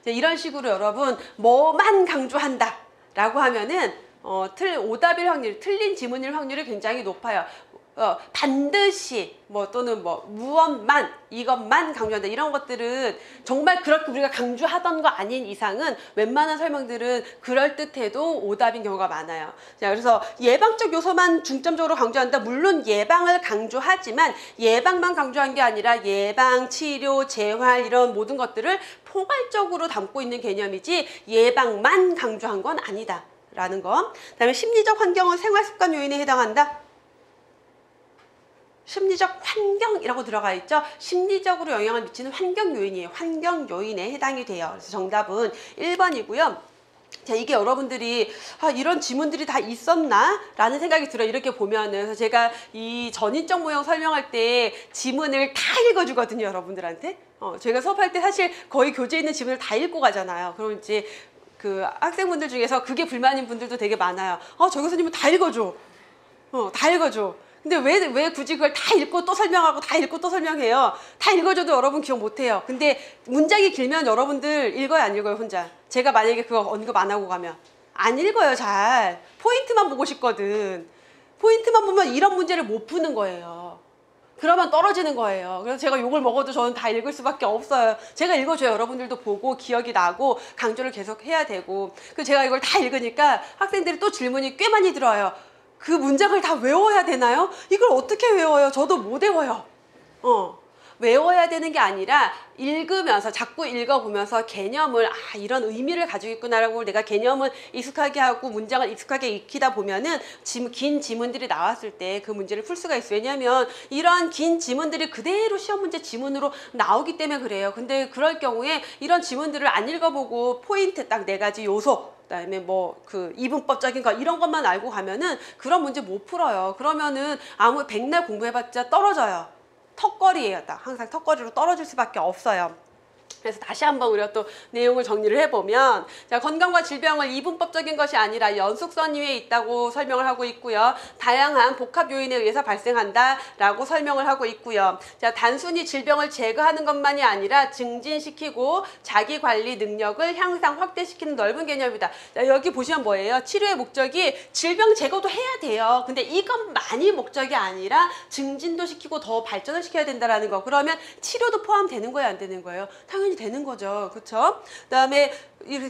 S1: 자, 이런 식으로 여러분 뭐만 강조한다 라고 하면은 오답일 확률, 틀린 지문일 확률이 굉장히 높아요. 반드시 또는 무엇만, 이것만 강조한다. 이런 것들은 정말 그렇게 우리가 강조하던 거 아닌 이상은 웬만한 설명들은 그럴듯해도 오답인 경우가 많아요. 자, 그래서 예방적 요소만 중점적으로 강조한다. 물론 예방을 강조하지만 예방만 강조한 게 아니라 예방, 치료, 재활 이런 모든 것들을 포괄적으로 담고 있는 개념이지 예방만 강조한 건 아니다 라는 거. 그다음에 심리적 환경은 생활습관 요인에 해당한다. 심리적 환경이라고 들어가 있죠. 심리적으로 영향을 미치는 환경 요인이에요. 환경 요인에 해당이 돼요. 그래서 정답은 1번이고요. 자, 이게 여러분들이 이런 지문들이 다 있었나? 라는 생각이 들어요. 이렇게 보면은. 그래서 제가 이 전인적 모형 설명할 때 지문을 다 읽어주거든요. 여러분들한테. 제가 수업할 때 사실 거의 교재에 있는 지문을 다 읽고 가잖아요. 그럼 이제 그 학생분들 중에서 그게 불만인 분들도 되게 많아요. 저 교수님은 다 읽어줘. 다 읽어줘. 근데 왜 굳이 그걸 다 읽고 또 설명하고 다 읽고 또 설명해요? 다 읽어줘도 여러분 기억 못해요. 근데 문장이 길면 여러분들 읽어요, 안 읽어요, 혼자? 제가 만약에 그거 언급 안 하고 가면 안 읽어요, 잘. 포인트만 보고 싶거든. 포인트만 보면 이런 문제를 못 푸는 거예요. 그러면 떨어지는 거예요. 그래서 제가 욕을 먹어도 저는 다 읽을 수밖에 없어요. 제가 읽어줘야 여러분들도 보고 기억이 나고 강조를 계속 해야 되고. 그래서 제가 이걸 다 읽으니까 학생들이 또 질문이 꽤 많이 들어와요. 그 문장을 다 외워야 되나요? 이걸 어떻게 외워요? 저도 못 외워요. 외워야 되는 게 아니라 읽으면서 자꾸 읽어보면서 개념을 이런 의미를 가지고 있구나라고 내가 개념을 익숙하게 하고 문장을 익숙하게 익히다 보면은 긴 지문들이 나왔을 때 그 문제를 풀 수가 있어요. 왜냐하면 이런 긴 지문들이 그대로 시험 문제 지문으로 나오기 때문에 그래요. 근데 그럴 경우에 이런 지문들을 안 읽어보고 포인트 딱 4가지 요소 그다음에 그 이분법적인 거 이런 것만 알고 가면은 그런 문제 못 풀어요. 그러면은 백날 공부해봤자 떨어져요. 턱걸이에요. 항상 턱걸이로 떨어질 수밖에 없어요. 그래서 다시 한번 우리가 또 내용을 정리를 해보면, 자, 건강과 질병을 이분법적인 것이 아니라 연속선 위에 있다고 설명을 하고 있고요. 다양한 복합 요인에 의해서 발생한다라고 설명을 하고 있고요. 자, 단순히 질병을 제거하는 것만이 아니라 증진시키고 자기 관리 능력을 향상 확대시키는 넓은 개념이다. 자, 여기 보시면 뭐예요? 치료의 목적이 질병 제거도 해야 돼요. 근데 이것만이 목적이 아니라 증진도 시키고 더 발전을 시켜야 된다라는 거. 그러면 치료도 포함되는 거예요, 안 되는 거예요? 당연히 되는 거죠. 그렇죠? 그다음에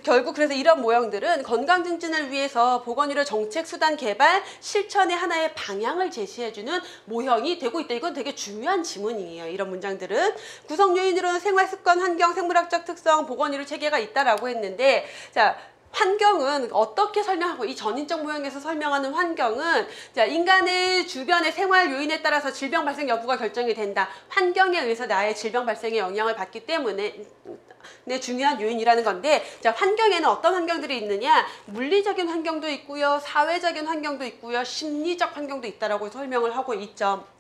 S1: 결국 그래서 이런 모형들은 건강 증진을 위해서 보건의료 정책 수단 개발 실천의 하나의 방향을 제시해주는 모형이 되고 있다. 이건 되게 중요한 지문이에요. 이런 문장들은 구성 요인으로는 생활 습관, 환경, 생물학적 특성, 보건의료 체계가 있다라고 했는데, 자, 환경은 어떻게 설명하고, 이 전인적 모형에서 설명하는 환경은, 자, 인간의 주변의 생활 요인에 따라서 질병 발생 여부가 결정이 된다. 환경에 의해서 나의 질병 발생에 영향을 받기 때문에 중요한 요인이라는 건데, 자, 환경에는 어떤 환경들이 있느냐? 물리적인 환경도 있고요, 사회적인 환경도 있고요, 심리적 환경도 있다라고 설명을 하고 있죠.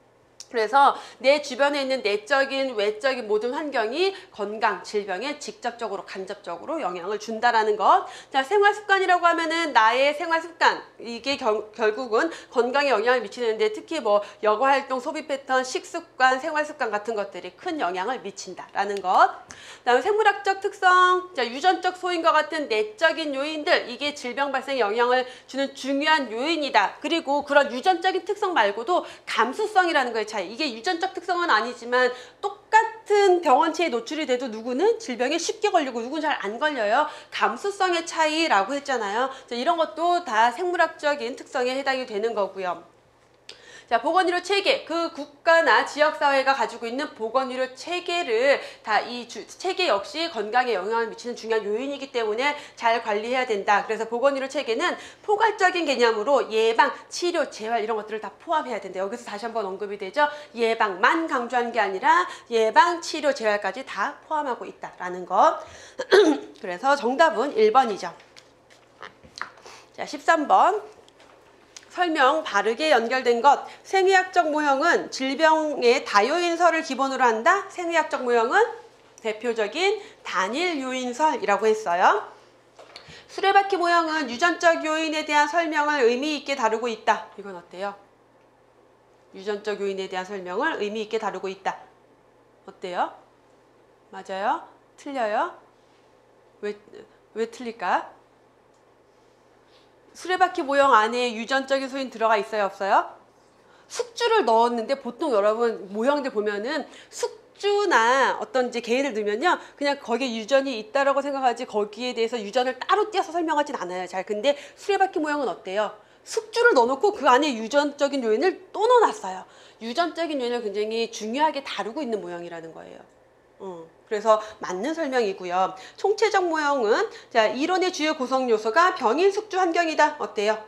S1: 그래서 내 주변에 있는 내적인, 외적인 모든 환경이 건강, 질병에 직접적으로, 간접적으로 영향을 준다라는 것. 자, 생활습관이라고 하면은 나의 생활습관, 이게 결국은 건강에 영향을 미치는데, 특히 뭐 여가활동, 소비 패턴, 식습관, 생활습관 같은 것들이 큰 영향을 미친다라는 것. 그다음에 생물학적 특성, 자, 유전적 소인과 같은 내적인 요인들, 이게 질병 발생에 영향을 주는 중요한 요인이다. 그리고 그런 유전적인 특성 말고도 감수성이라는 거의 차이. 이게 유전적 특성은 아니지만 똑같은 병원체에 노출이 돼도 누구는 질병에 쉽게 걸리고 누구는 잘 안 걸려요. 감수성의 차이라고 했잖아요. 이런 것도 다 생물학적인 특성에 해당이 되는 거고요. 자, 보건의료 체계, 그 국가나 지역사회가 가지고 있는 보건의료 체계를 다 이 체계 역시 건강에 영향을 미치는 중요한 요인이기 때문에 잘 관리해야 된다. 그래서 보건의료 체계는 포괄적인 개념으로 예방, 치료, 재활 이런 것들을 다 포함해야 된다. 여기서 다시 한번 언급이 되죠. 예방만 강조한 게 아니라 예방, 치료, 재활까지 다 포함하고 있다라는 것. 그래서 정답은 1번이죠. 자, 13번. 설명 바르게 연결된 것. 생의학적 모형은 질병의 다요인설을 기본으로 한다. 생의학적 모형은 대표적인 단일 요인설이라고 했어요. 수레바퀴 모형은 유전적 요인에 대한 설명을 의미 있게 다루고 있다. 이건 어때요? 유전적 요인에 대한 설명을 의미 있게 다루고 있다. 어때요? 맞아요? 틀려요? 왜 틀릴까? 수레바퀴 모형 안에 유전적인 소인 들어가 있어요, 없어요? 숙주를 넣었는데 보통 여러분 모형들 보면은 숙주나 어떤 이제 개인을 넣으면요, 그냥 거기에 유전이 있다라고 생각하지 거기에 대해서 유전을 따로 띄어서 설명하진 않아요. 잘. 근데 수레바퀴 모형은 어때요? 숙주를 넣어놓고 그 안에 유전적인 요인을 또 넣어놨어요. 유전적인 요인을 굉장히 중요하게 다루고 있는 모형이라는 거예요. 그래서 맞는 설명이고요. 총체적 모형은, 자, 이론의 주요 구성 요소가 병인 숙주 환경이다. 어때요?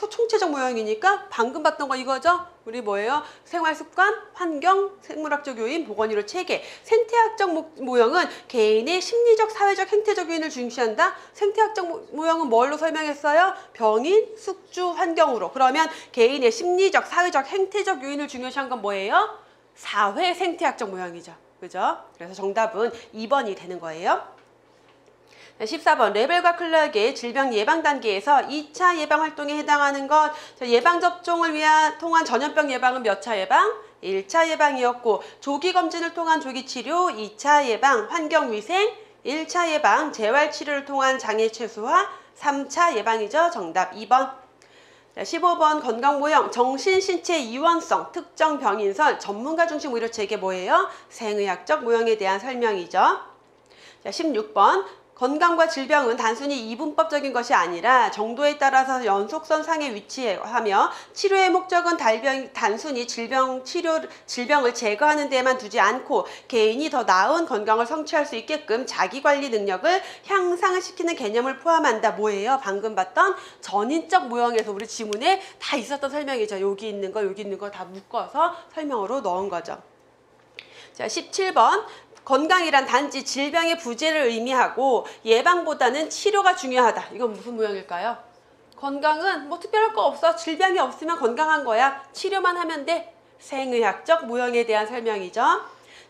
S1: 총체적 모형이니까 방금 봤던 거 이거죠? 우리 뭐예요? 생활습관, 환경, 생물학적 요인, 보건의료 체계. 생태학적 모형은 개인의 심리적, 사회적, 행태적 요인을 중시한다. 생태학적 모형은 뭘로 설명했어요? 병인, 숙주, 환경으로. 그러면 개인의 심리적, 사회적, 행태적 요인을 중요시한 건 뭐예요? 사회 생태학적 모형이죠. 그죠? 그래서 정답은 2번이 되는 거예요. 14번. 레벨과 클락의 질병 예방 단계에서 2차 예방 활동에 해당하는 것. 예방접종을 통한 전염병 예방은 몇 차 예방? 1차 예방이었고, 조기 검진을 통한 조기 치료 2차 예방, 환경위생 1차 예방, 재활치료를 통한 장애 최소화 3차 예방이죠. 정답 2번. 15번. 건강모형, 정신, 신체 이원성, 특정 병인설, 전문가 중심 의료 체계 뭐예요? 생의학적 모형에 대한 설명이죠. 자, 16번. 건강과 질병은 단순히 이분법적인 것이 아니라 정도에 따라서 연속선 상에 위치하며 치료의 목적은 단순히 질병을 제거하는 데만 두지 않고 개인이 더 나은 건강을 성취할 수 있게끔 자기관리 능력을 향상시키는 개념을 포함한다. 뭐예요? 방금 봤던 전인적 모형에서 우리 지문에 다 있었던 설명이죠. 여기 있는 거, 여기 있는 거 다 묶어서 설명으로 넣은 거죠. 자, 17번. 건강이란 단지 질병의 부재를 의미하고 예방보다는 치료가 중요하다. 이건 무슨 모형일까요? 건강은 뭐 특별할 거 없어. 질병이 없으면 건강한 거야. 치료만 하면 돼. 생의학적 모형에 대한 설명이죠.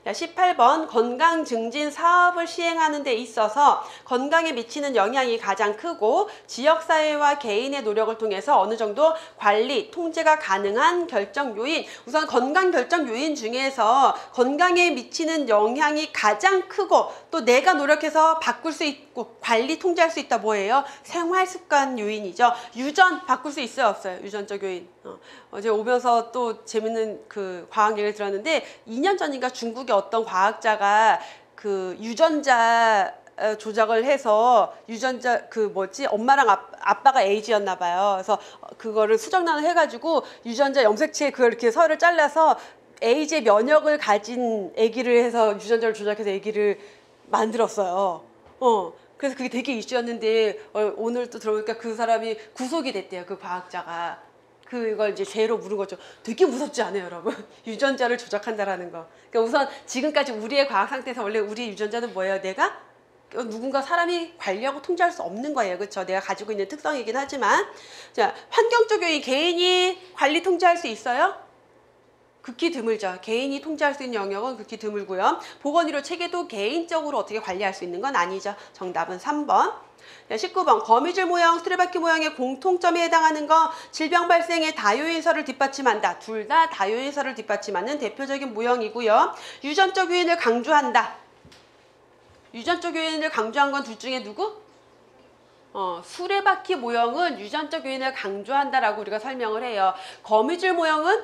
S1: 자, 18번 건강 증진 사업을 시행하는 데 있어서 건강에 미치는 영향이 가장 크고 지역사회와 개인의 노력을 통해서 어느 정도 관리, 통제가 가능한 결정 요인. 우선 건강 결정 요인 중에서 건강에 미치는 영향이 가장 크고 또 내가 노력해서 바꿀 수 있고 관리, 통제할 수 있다 뭐예요? 생활습관 요인이죠. 유전 바꿀 수 있어요, 없어요? 유전적 요인. 어제 오면서 또 재밌는 그 과학 얘기를 들었는데 2년 전인가 중국의 어떤 과학자가 그 유전자 조작을 해서 유전자 그 뭐지 엄마랑 아빠가 에이즈였나 봐요. 그래서 그거를 수정란을 해가지고 유전자 염색체에 그걸 이렇게 서를 잘라서 에이즈의 면역을 가진 아기를 해서 유전자를 조작해서 아기를 만들었어요. 그래서 그게 되게 이슈였는데 오늘 또 들어보니까 그 사람이 구속이 됐대요. 그 과학자가. 그걸 이제 죄로 물은 거죠. 되게 무섭지 않아요, 여러분? 유전자를 조작한다라는 거. 그러니까 우선 지금까지 우리의 과학 상태에서 원래 우리의 유전자는 뭐예요? 내가 누군가 사람이 관리하고 통제할 수 없는 거예요. 그렇죠? 내가 가지고 있는 특성이긴 하지만. 자, 환경적 요인 개인이 관리 통제할 수 있어요? 극히 드물죠. 개인이 통제할 수 있는 영역은 극히 드물고요. 보건의료 체계도 개인적으로 어떻게 관리할 수 있는 건 아니죠. 정답은 3번. 19번 거미줄 모형, 수레바퀴 모형의 공통점에 해당하는 거 질병 발생의 다요인설을 뒷받침한다. 둘 다 다요인설을 뒷받침하는 대표적인 모형이고요. 유전적 요인을 강조한다. 유전적 요인을 강조한 건 둘 중에 누구? 수레바퀴 모형은 유전적 요인을 강조한다라고 우리가 설명을 해요. 거미줄 모형은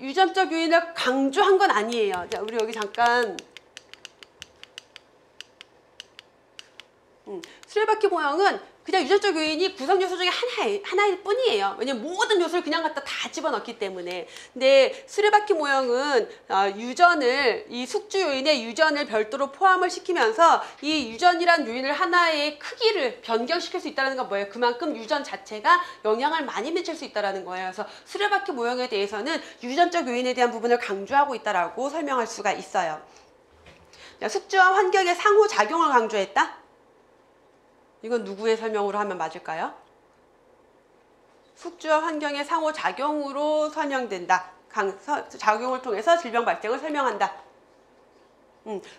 S1: 유전적 요인을 강조한 건 아니에요. 자, 우리 여기 잠깐 수레바퀴 모형은 그냥 유전적 요인이 구성 요소 중에 하나일 뿐이에요. 왜냐면 모든 요소를 그냥 갖다 다 집어넣기 때문에. 근데 수레바퀴 모형은 이 숙주 요인의 유전을 별도로 포함을 시키면서 이 유전이란 요인을 하나의 크기를 변경시킬 수 있다는 건 뭐예요? 그만큼 유전 자체가 영향을 많이 미칠 수 있다는 거예요. 그래서 수레바퀴 모형에 대해서는 유전적 요인에 대한 부분을 강조하고 있다라고 설명할 수가 있어요. 숙주와 환경의 상호작용을 강조했다? 이건 누구의 설명으로 하면 맞을까요? 숙주와 환경의 상호작용으로 설명된다. 작용을 통해서 질병 발생을 설명한다.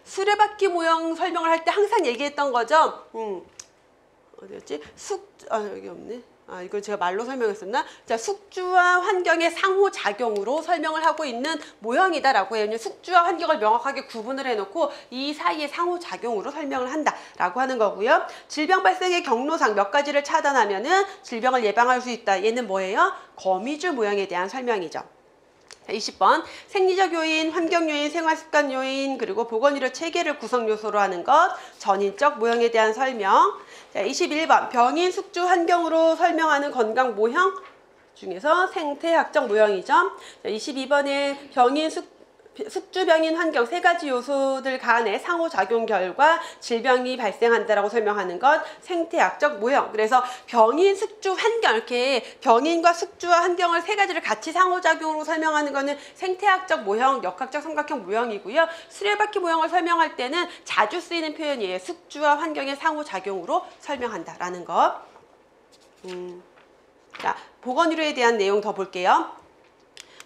S1: 수레바퀴 모형 설명을 할 때 항상 얘기했던 거죠. 어디였지? 여기 없네. 이걸 제가 말로 설명했었나? 자, 숙주와 환경의 상호작용으로 설명을 하고 있는 모형이다라고 해요. 숙주와 환경을 명확하게 구분을 해놓고 이 사이의 상호작용으로 설명을 한다라고 하는 거고요. 질병 발생의 경로상 몇 가지를 차단하면은 질병을 예방할 수 있다. 얘는 뭐예요? 거미줄 모형에 대한 설명이죠. 자, 20번 생리적 요인, 환경 요인, 생활습관 요인, 그리고 보건의료 체계를 구성 요소로 하는 것, 전인적 모형에 대한 설명. 자, 21번 병인, 숙주, 환경으로 설명하는 건강 모형 중에서 생태학적 모형이죠. 자, 22번에 병인, 숙주, 병인, 환경 세 가지 요소들 간의 상호작용 결과 질병이 발생한다라고 설명하는 것 생태학적 모형. 그래서 병인, 숙주, 환경 이렇게 병인과 숙주와 환경을 세 가지를 같이 상호작용으로 설명하는 거는 생태학적 모형, 역학적 삼각형 모형이고요. 수레바퀴 모형을 설명할 때는 자주 쓰이는 표현이에요. 숙주와 환경의 상호작용으로 설명한다라는 것. 자, 보건의료에 대한 내용 더 볼게요.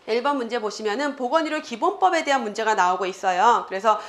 S1: 1번 문제 보시면은 보건의료 기본법에 대한 문제가 나오고 있어요. 그래서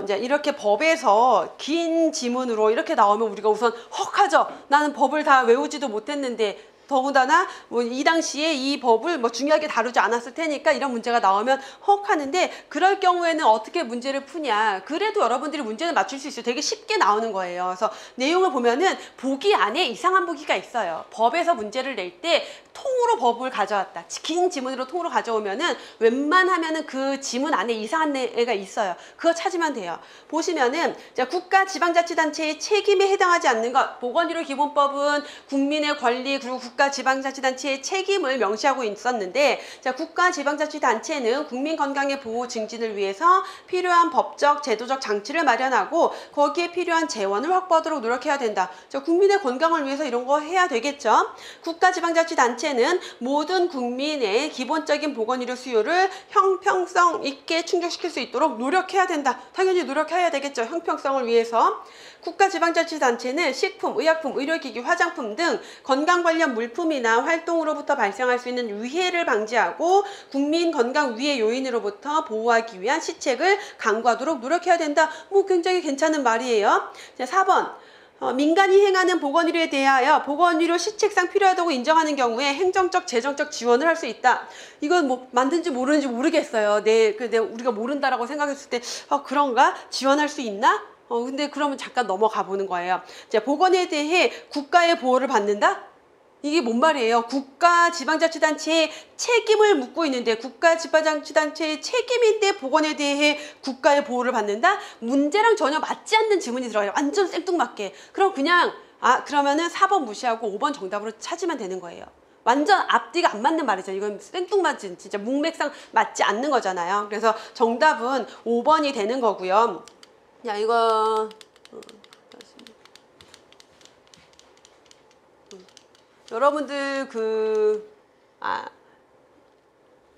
S1: 이제 이렇게 법에서 긴 지문으로 이렇게 나오면 우리가 우선 헉하죠. 나는 법을 다 외우지도 못했는데 더군다나 뭐 이 당시에 이 법을 뭐 중요하게 다루지 않았을 테니까 이런 문제가 나오면 하는데 그럴 경우에는 어떻게 문제를 푸냐. 그래도 여러분들이 문제는 맞출 수 있어요. 되게 쉽게 나오는 거예요. 그래서 내용을 보면은 보기 안에 이상한 보기가 있어요. 법에서 문제를 낼 때 통으로 법을 가져왔다. 긴 지문으로 통으로 가져오면은 웬만하면은 그 지문 안에 이상한 애가 있어요. 그거 찾으면 돼요. 보시면은 자, 국가 지방자치단체의 책임에 해당하지 않는 것. 보건의료 기본법은 국민의 권리 그리고 국가 지방자치단체의 책임을 명시하고 있었는데 자, 국가 지방자치단체는 국민 건강의 보호 증진을 위해서 필요한 법적 제도적 장치를 마련하고 거기에 필요한 재원을 확보하도록 노력해야 된다. 자, 국민의 건강을 위해서 이런 거 해야 되겠죠. 국가 지방자치단체 자체는 모든 국민의 기본적인 보건의료 수요를 형평성 있게 충족시킬 수 있도록 노력해야 된다. 당연히 노력해야 되겠죠. 형평성을 위해서. 국가지방자치단체는 식품, 의약품, 의료기기, 화장품 등 건강 관련 물품이나 활동으로부터 발생할 수 있는 위해를 방지하고 국민 건강 위해 요인으로부터 보호하기 위한 시책을 강구하도록 노력해야 된다. 뭐 굉장히 괜찮은 말이에요. 자, 4번. 민간이 행하는 보건의료에 대하여 보건의료 시책상 필요하다고 인정하는 경우에 행정적, 재정적 지원을 할 수 있다. 이건 뭐 만든지 모르는지 모르겠어요. 우리가 모른다라고 생각했을 때 그런가? 지원할 수 있나? 근데 그러면 잠깐 넘어가 보는 거예요. 자, 보건에 대해 국가의 보호를 받는다? 이게 뭔 말이에요? 국가지방자치단체의 책임을 묻고 있는데 국가지방자치단체의 책임인데 보건에 대해 국가의 보호를 받는다? 문제랑 전혀 맞지 않는 질문이 들어가요. 완전 생뚱맞게. 그럼 그냥 그러면은 4번 무시하고 5번 정답으로 찾으면 되는 거예요. 완전 앞뒤가 안 맞는 말이죠. 이건 생뚱맞은 진짜 문맥상 맞지 않는 거잖아요. 그래서 정답은 5번이 되는 거고요. 야, 이거 여러분들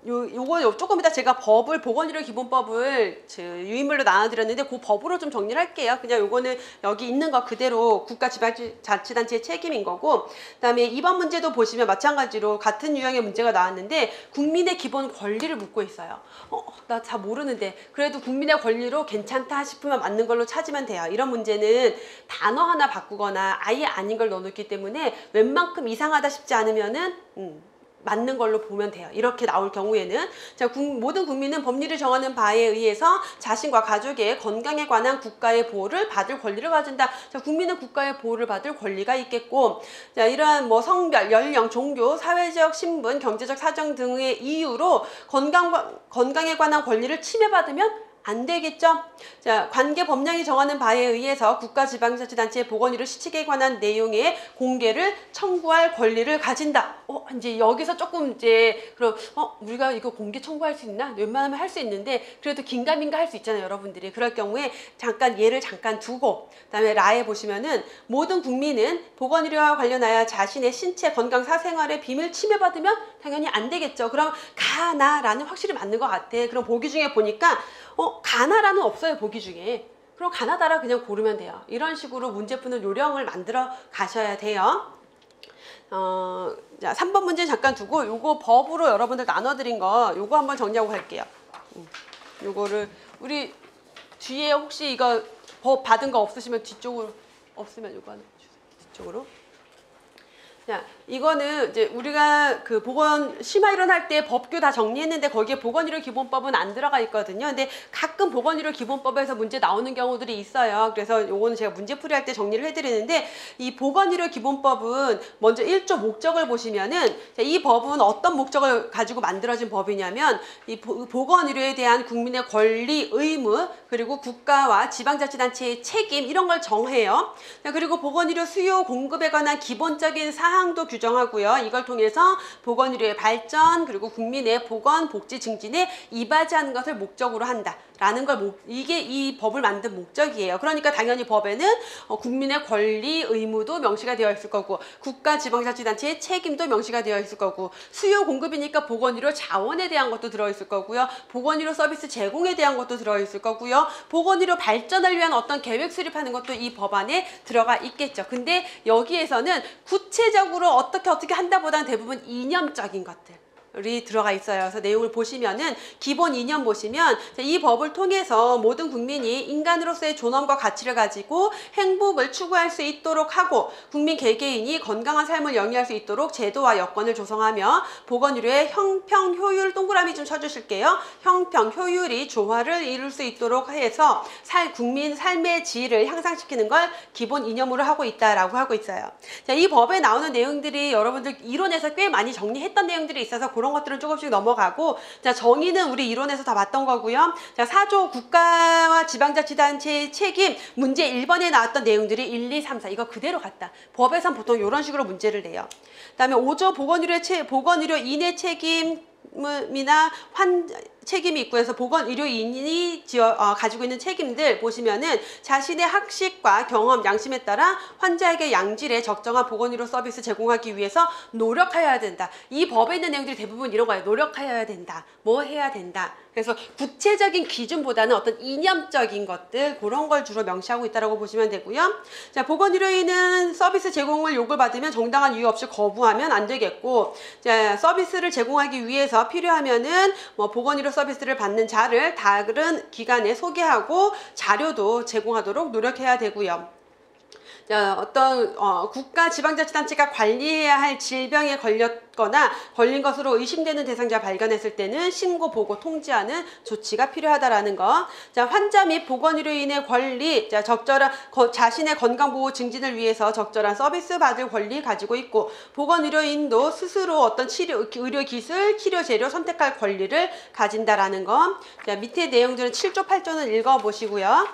S1: 요거 조금 이따 제가 보건의료 기본법을 유인물로 나눠드렸는데 그 법으로 좀 정리를 할게요. 그냥 요거는 여기 있는 거 그대로 국가지방자치단체의 책임인 거고, 그다음에 2번 문제도 보시면 마찬가지로 같은 유형의 문제가 나왔는데 국민의 기본 권리를 묻고 있어요. 나 잘 모르는데 그래도 국민의 권리로 괜찮다 싶으면 맞는 걸로 찾으면 돼요. 이런 문제는 단어 하나 바꾸거나 아예 아닌 걸 넣어놓기 때문에 웬만큼 이상하다 싶지 않으면은 맞는 걸로 보면 돼요. 이렇게 나올 경우에는 모든 국민은 법률이 정하는 바에 의해서 자신과 가족의 건강에 관한 국가의 보호를 받을 권리를 가진다. 국민은 국가의 보호를 받을 권리가 있겠고, 이러한 성별, 연령, 종교, 사회적 신분, 경제적 사정 등의 이유로 건강에 관한 권리를 침해받으면 안 되겠죠? 자, 관계 법령이 정하는 바에 의해서 국가지방자치단체의 보건의료 시책에 관한 내용의 공개를 청구할 권리를 가진다. 이제 여기서 조금 그럼 우리가 이거 공개 청구할 수 있나? 웬만하면 할 수 있는데 그래도 긴가민가 할 수 있잖아요, 여러분들이. 그럴 경우에 얘를 잠깐 두고 그다음에 라에 보시면은 모든 국민은 보건의료와 관련하여 자신의 신체, 건강, 사생활의 비밀 침해받으면 당연히 안 되겠죠. 그럼 가나라는 확실히 맞는 것 같아. 그럼 보기 중에 보니까 가나라는 없어요, 보기 중에. 그럼 가나다라 그냥 고르면 돼요. 이런 식으로 문제 푸는 요령을 만들어 가셔야 돼요. 자, 3번 문제 잠깐 두고 요거 법으로 여러분들 나눠드린 거 요거 한번 정리하고 갈게요. 요거를 우리 뒤에 혹시 이거 법 받은 거 없으시면 뒤쪽으로, 없으면 요거 하나 주세요. 뒤쪽으로. 자, 이거는 이제 우리가 보건 심화일원 할 때 법규 다 정리했는데 거기에 보건의료 기본법은 안 들어가 있거든요. 근데 가끔 보건의료 기본법에서 문제 나오는 경우들이 있어요. 그래서 요거는 제가 문제풀이 할 때 정리를 해드리는데, 이 보건의료 기본법은 먼저 1조 목적을 보시면은 이 법은 어떤 목적을 가지고 만들어진 법이냐면 이 보건의료에 대한 국민의 권리, 의무, 그리고 국가와 지방자치단체의 책임 이런 걸 정해요. 그리고 보건의료 수요 공급에 관한 기본적인 사항도 규정하고요. 이걸 통해서 보건의료의 발전 그리고 국민의 보건 복지 증진에 이바지하는 것을 목적으로 한다. 라는 걸 이게 이 법을 만든 목적이에요. 그러니까 당연히 법에는 국민의 권리, 의무도 명시가 되어 있을 거고 국가 지방자치단체의 책임도 명시가 되어 있을 거고 수요 공급이니까 보건의료 자원에 대한 것도 들어있을 거고요. 보건의료 서비스 제공에 대한 것도 들어있을 거고요. 보건의료 발전을 위한 어떤 계획 수립하는 것도 이 법안에 들어가 있겠죠. 근데 여기에서는 구체적으로 어떻게 한다보다는 대부분 이념적인 것들 이 들어가 있어요. 그래서 내용을 보시면은 기본 이념 보시면 이 법을 통해서 모든 국민이 인간으로서의 존엄과 가치를 가지고 행복을 추구할 수 있도록 하고 국민 개개인이 건강한 삶을 영위할 수 있도록 제도와 여건을 조성하며 보건의료의 형평 효율 동그라미 좀 쳐주실게요. 형평 효율이 조화를 이룰 수 있도록 해서 국민 삶의 질을 향상시키는 걸 기본 이념으로 하고 있다라고 하고 있어요. 자, 이 법에 나오는 내용들이 여러분들 이론에서 꽤 많이 정리했던 내용들이 있어서 그런 것들은 조금씩 넘어가고, 자, 정의는 우리 이론에서 다 봤던 거고요. 자, 4조 국가와 지방자치단체의 책임 문제 1번에 나왔던 내용들이 1, 2, 3, 4 이거 그대로 갔다. 법에선 보통 이런 식으로 문제를 내요. 그 다음에 5조 보건의료인의 책임이나 책임이 있고 해서 보건의료인이 가지고 있는 책임들 보시면은 자신의 학식과 경험, 양심에 따라 환자에게 양질의 적정한 보건의료 서비스 제공하기 위해서 노력하여야 된다. 이 법에 있는 내용들이 대부분 이런 거예요. 노력하여야 된다. 뭐 해야 된다. 그래서 구체적인 기준보다는 어떤 이념적인 것들 그런 걸 주로 명시하고 있다고 보시면 되고요. 자, 보건의료인은 서비스 제공을 요구받으면 정당한 이유 없이 거부하면 안 되겠고, 자, 서비스를 제공하기 위해서 필요하면은 뭐 보건의료 서비스를 받는 자를 다른 기관에 소개하고 자료도 제공하도록 노력해야 되고요. 자, 어떤 국가 지방자치단체가 관리해야 할 질병에 걸렸거나 걸린 것으로 의심되는 대상자 발견했을 때는 신고, 보고, 통지하는 조치가 필요하다라는 거. 자, 환자 및 보건의료인의 권리, 자, 적절한 자신의 건강보호 증진을 위해서 적절한 서비스 받을 권리 가지고 있고, 보건의료인도 스스로 어떤 의료기술, 치료재료 선택할 권리를 가진다라는 거. 자, 밑에 내용들은 7조, 8조는 읽어보시고요.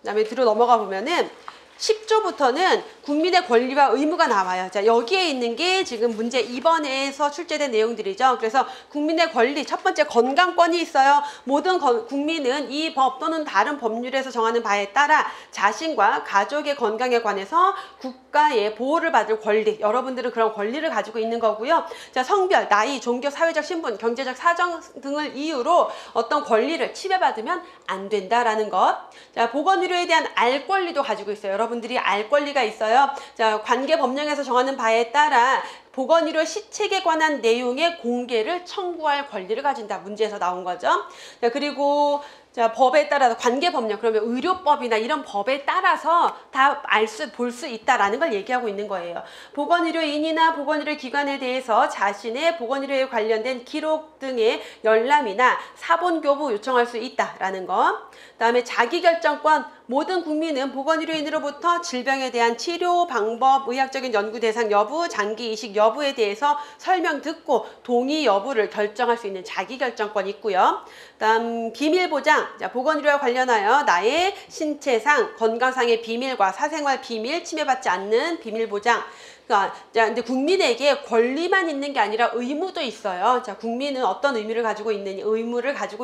S1: 그 다음에 뒤로 넘어가 보면은 10조부터는 국민의 권리와 의무가 나와요. 자, 여기에 있는 게 지금 문제 2번에서 출제된 내용들이죠. 그래서 국민의 권리, 첫 번째 건강권이 있어요. 모든 국민은 이 법 또는 다른 법률에서 정하는 바에 따라 자신과 가족의 건강에 관해서 국가의 보호를 받을 권리, 여러분들은 그런 권리를 가지고 있는 거고요. 자, 성별, 나이, 종교, 사회적 신분, 경제적 사정 등을 이유로 어떤 권리를 침해받으면 안 된다라는 것. 자, 보건의료에 대한 알 권리도 가지고 있어요. 여러분들이 알 권리가 있어요. 자, 관계 법령에서 정하는 바에 따라 보건의료 시책에 관한 내용의 공개를 청구할 권리를 가진다. 문제에서 나온 거죠. 자, 그리고 자, 법에 따라서 관계 법령, 그러면 의료법이나 이런 법에 따라서 다 볼 수 있다라는 걸 얘기하고 있는 거예요. 보건의료인이나 보건의료 기관에 대해서 자신의 보건의료에 관련된 기록 등의 열람이나 사본 교부 요청할 수 있다라는 거. 그다음에 자기결정권, 모든 국민은 보건의료인으로부터 질병에 대한 치료 방법, 의학적인 연구 대상 여부, 장기 이식 여부에 대해서 설명 듣고 동의 여부를 결정할 수 있는 자기결정권이 있고요. 그다음 비밀보장, 자, 보건의료와 관련하여 나의 신체상, 건강상의 비밀과 사생활 비밀 침해받지 않는 비밀보장. 그러니까 근데 국민에게 권리만 있는 게 아니라 의무도 있어요. 자, 국민은 어떤 의무를 가지고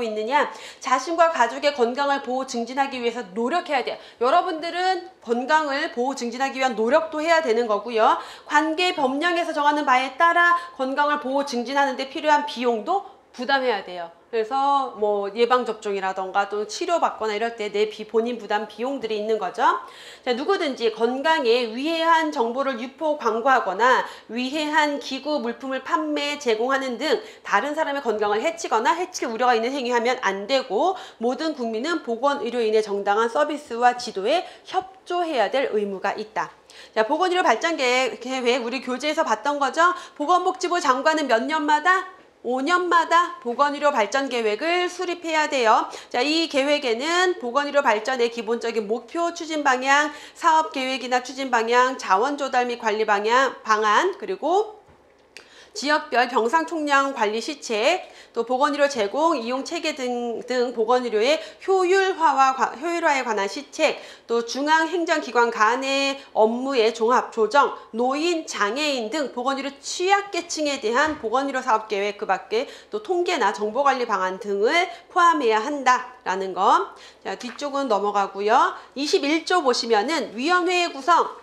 S1: 있느냐? 자신과 가족의 건강을 보호 증진하기 위해서 노력해야 돼요. 여러분들은 건강을 보호 증진하기 위한 노력도 해야 되는 거고요. 관계 법령에서 정하는 바에 따라 건강을 보호 증진하는 데 필요한 비용도 부담해야 돼요. 그래서 뭐 예방접종이라던가 또 치료받거나 이럴 때 내 본인 부담 비용들이 있는 거죠. 자, 누구든지 건강에 위해한 정보를 유포 광고하거나 위해한 기구 물품을 판매 제공하는 등 다른 사람의 건강을 해치거나 해칠 우려가 있는 행위하면 안 되고, 모든 국민은 보건의료인의 정당한 서비스와 지도에 협조해야 될 의무가 있다. 자, 보건의료 발전 계획 우리 교재에서 봤던 거죠. 보건복지부 장관은 몇 년마다? 5년마다 보건의료 발전 계획을 수립해야 돼요. 자, 이 계획에는 보건의료 발전의 기본적인 목표, 추진 방향, 사업 계획이나 추진 방향, 자원 조달 및 관리 방안, 그리고 지역별 병상 총량 관리 시책, 또 보건의료 제공, 이용 체계 등 보건의료의 효율화에 관한 시책, 또 중앙행정기관 간의 업무의 종합 조정, 노인, 장애인 등 보건의료 취약계층에 대한 보건의료 사업계획, 그 밖에 또 통계나 정보관리 방안 등을 포함해야 한다라는 거. 자, 뒤쪽은 넘어가고요. 21조 보시면은 위원회의 구성.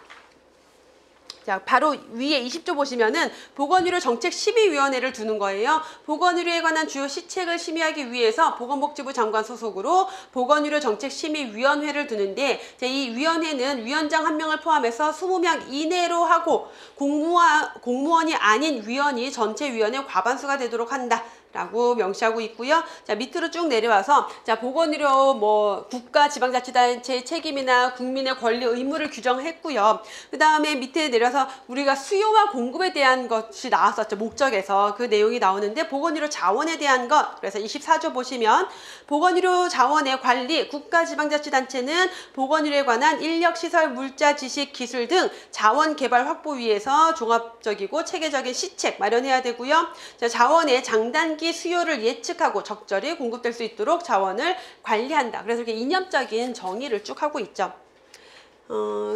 S1: 자, 바로 위에 20조 보시면은 보건의료 정책 심의위원회를 두는 거예요. 보건의료에 관한 주요 시책을 심의하기 위해서 보건복지부 장관 소속으로 보건의료 정책 심의위원회를 두는데, 이 위원회는 위원장 1명을 포함해서 20명 이내로 하고 공무원이 아닌 위원이 전체 위원회 과반수가 되도록 한다. 라고 명시하고 있고요. 자, 밑으로 쭉 내려와서 자, 보건의료 뭐 국가 지방자치단체의 책임이나 국민의 권리 의무를 규정했고요. 그 다음에 밑에 내려서 우리가 수요와 공급에 대한 것이 나왔었죠. 목적에서 그 내용이 나오는데, 보건의료 자원에 대한 것, 그래서 24조 보시면 보건의료 자원의 관리, 국가 지방자치단체는 보건의료에 관한 인력시설, 물자, 지식, 기술 등 자원 개발 확보 위해서 종합적이고 체계적인 시책 마련해야 되고요. 자, 자원의 장단기 수요를 예측하고 적절히 공급될 수 있도록 자원을 관리한다. 그래서 이렇게 이념적인 정의를 쭉 하고 있죠.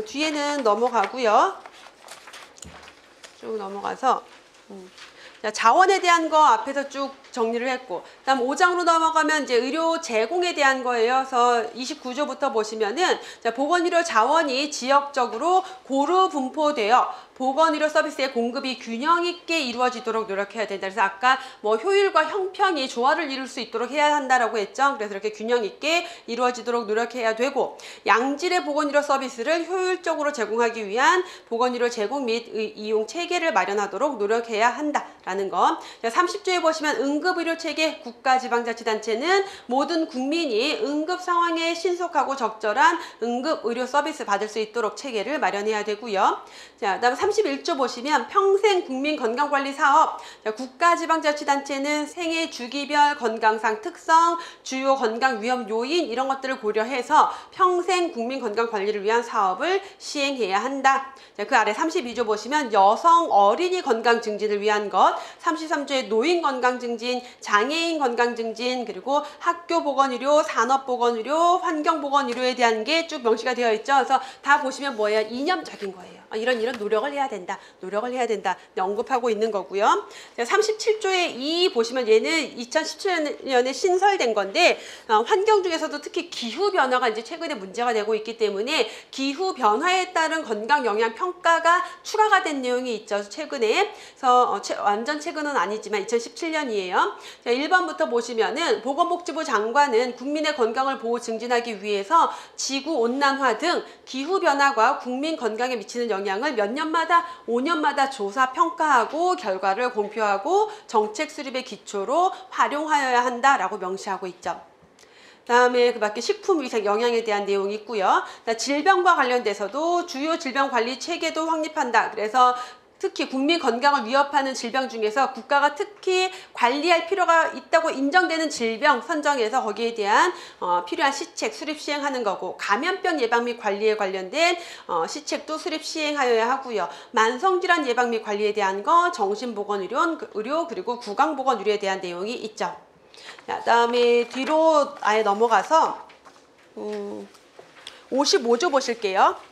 S1: 뒤에는 넘어가고요. 쭉 넘어가서 자, 자원에 대한 거 앞에서 쭉 정리를 했고, 그다음 5장으로 넘어가면 이제 의료 제공에 대한 거예요. 그래서 29조부터 보시면은 자, 보건의료 자원이 지역적으로 고루 분포되어 보건의료 서비스의 공급이 균형 있게 이루어지도록 노력해야 된다. 그래서 아까 뭐 효율과 형평이 조화를 이룰 수 있도록 해야 한다라고 했죠. 그래서 이렇게 균형 있게 이루어지도록 노력해야 되고, 양질의 보건의료 서비스를 효율적으로 제공하기 위한 보건의료 제공 및 이용 체계를 마련하도록 노력해야 한다라는 거. 30조에 보시면 응급의료 체계, 국가지방자치단체는 모든 국민이 응급 상황에 신속하고 적절한 응급의료 서비스 받을 수 있도록 체계를 마련해야 되고요. 자, 그다음 31조 보시면 평생 국민건강관리 사업, 국가지방자치단체는 생애 주기별 건강상 특성, 주요 건강 위험 요인 이런 것들을 고려해서 평생 국민건강관리를 위한 사업을 시행해야 한다. 자, 그 아래 32조 보시면 여성 어린이 건강 증진을 위한 것, 33조의 노인 건강 증진, 장애인 건강 증진, 그리고 학교 보건의료, 산업 보건의료, 환경 보건의료에 대한 게 쭉 명시가 되어 있죠. 그래서 다 보시면 뭐예요? 이념적인 거예요. 이런 노력을 해야 된다. 노력을 해야 된다. 언급하고 있는 거고요. 37조의 2 보시면 얘는 2017년에 신설된 건데 환경 중에서도 특히 기후 변화가 이제 최근에 문제가 되고 있기 때문에 기후 변화에 따른 건강 영향 평가가 추가가 된 내용이 있죠. 최근에. 그래서 완전 최근은 아니지만 2017년이에요. 1번부터 보시면은 보건복지부 장관은 국민의 건강을 보호 증진하기 위해서 지구 온난화 등 기후 변화가 국민 건강에 미치는 영향을 몇 년마다 5년마다 조사 평가하고 결과를 공표하고 정책 수립의 기초로 활용하여야 한다라고 명시하고 있죠. 다음에 그 밖에 식품위생 영양에 대한 내용이 있고요. 질병과 관련돼서도 주요 질병관리 체계도 확립한다. 그래서 특히 국민 건강을 위협하는 질병 중에서 국가가 특히 관리할 필요가 있다고 인정되는 질병 선정해서 거기에 대한 필요한 시책 수립 시행하는 거고, 감염병 예방 및 관리에 관련된 시책도 수립 시행하여야 하고요. 만성질환 예방 및 관리에 대한 거, 정신보건의료 그리고 구강보건의료에 대한 내용이 있죠. 자, 그다음에 뒤로 아예 넘어가서 55조 보실게요.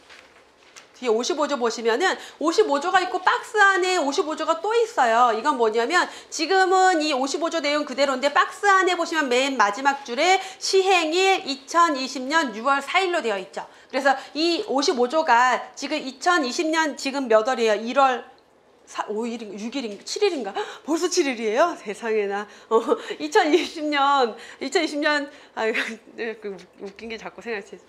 S1: 뒤에 55조 보시면은 55조가 있고 박스 안에 55조가 또 있어요. 이건 뭐냐면 지금은 이 55조 내용 그대로인데 박스 안에 보시면 맨 마지막 줄에 시행일 2020년 6월 4일로 되어 있죠. 그래서 이 55조가 지금 2020년 지금 몇 월이에요? 1월 5일인가 6일인가 7일인가 벌써 7일이에요? 세상에나. 2020년 웃긴 게 자꾸 생각나지.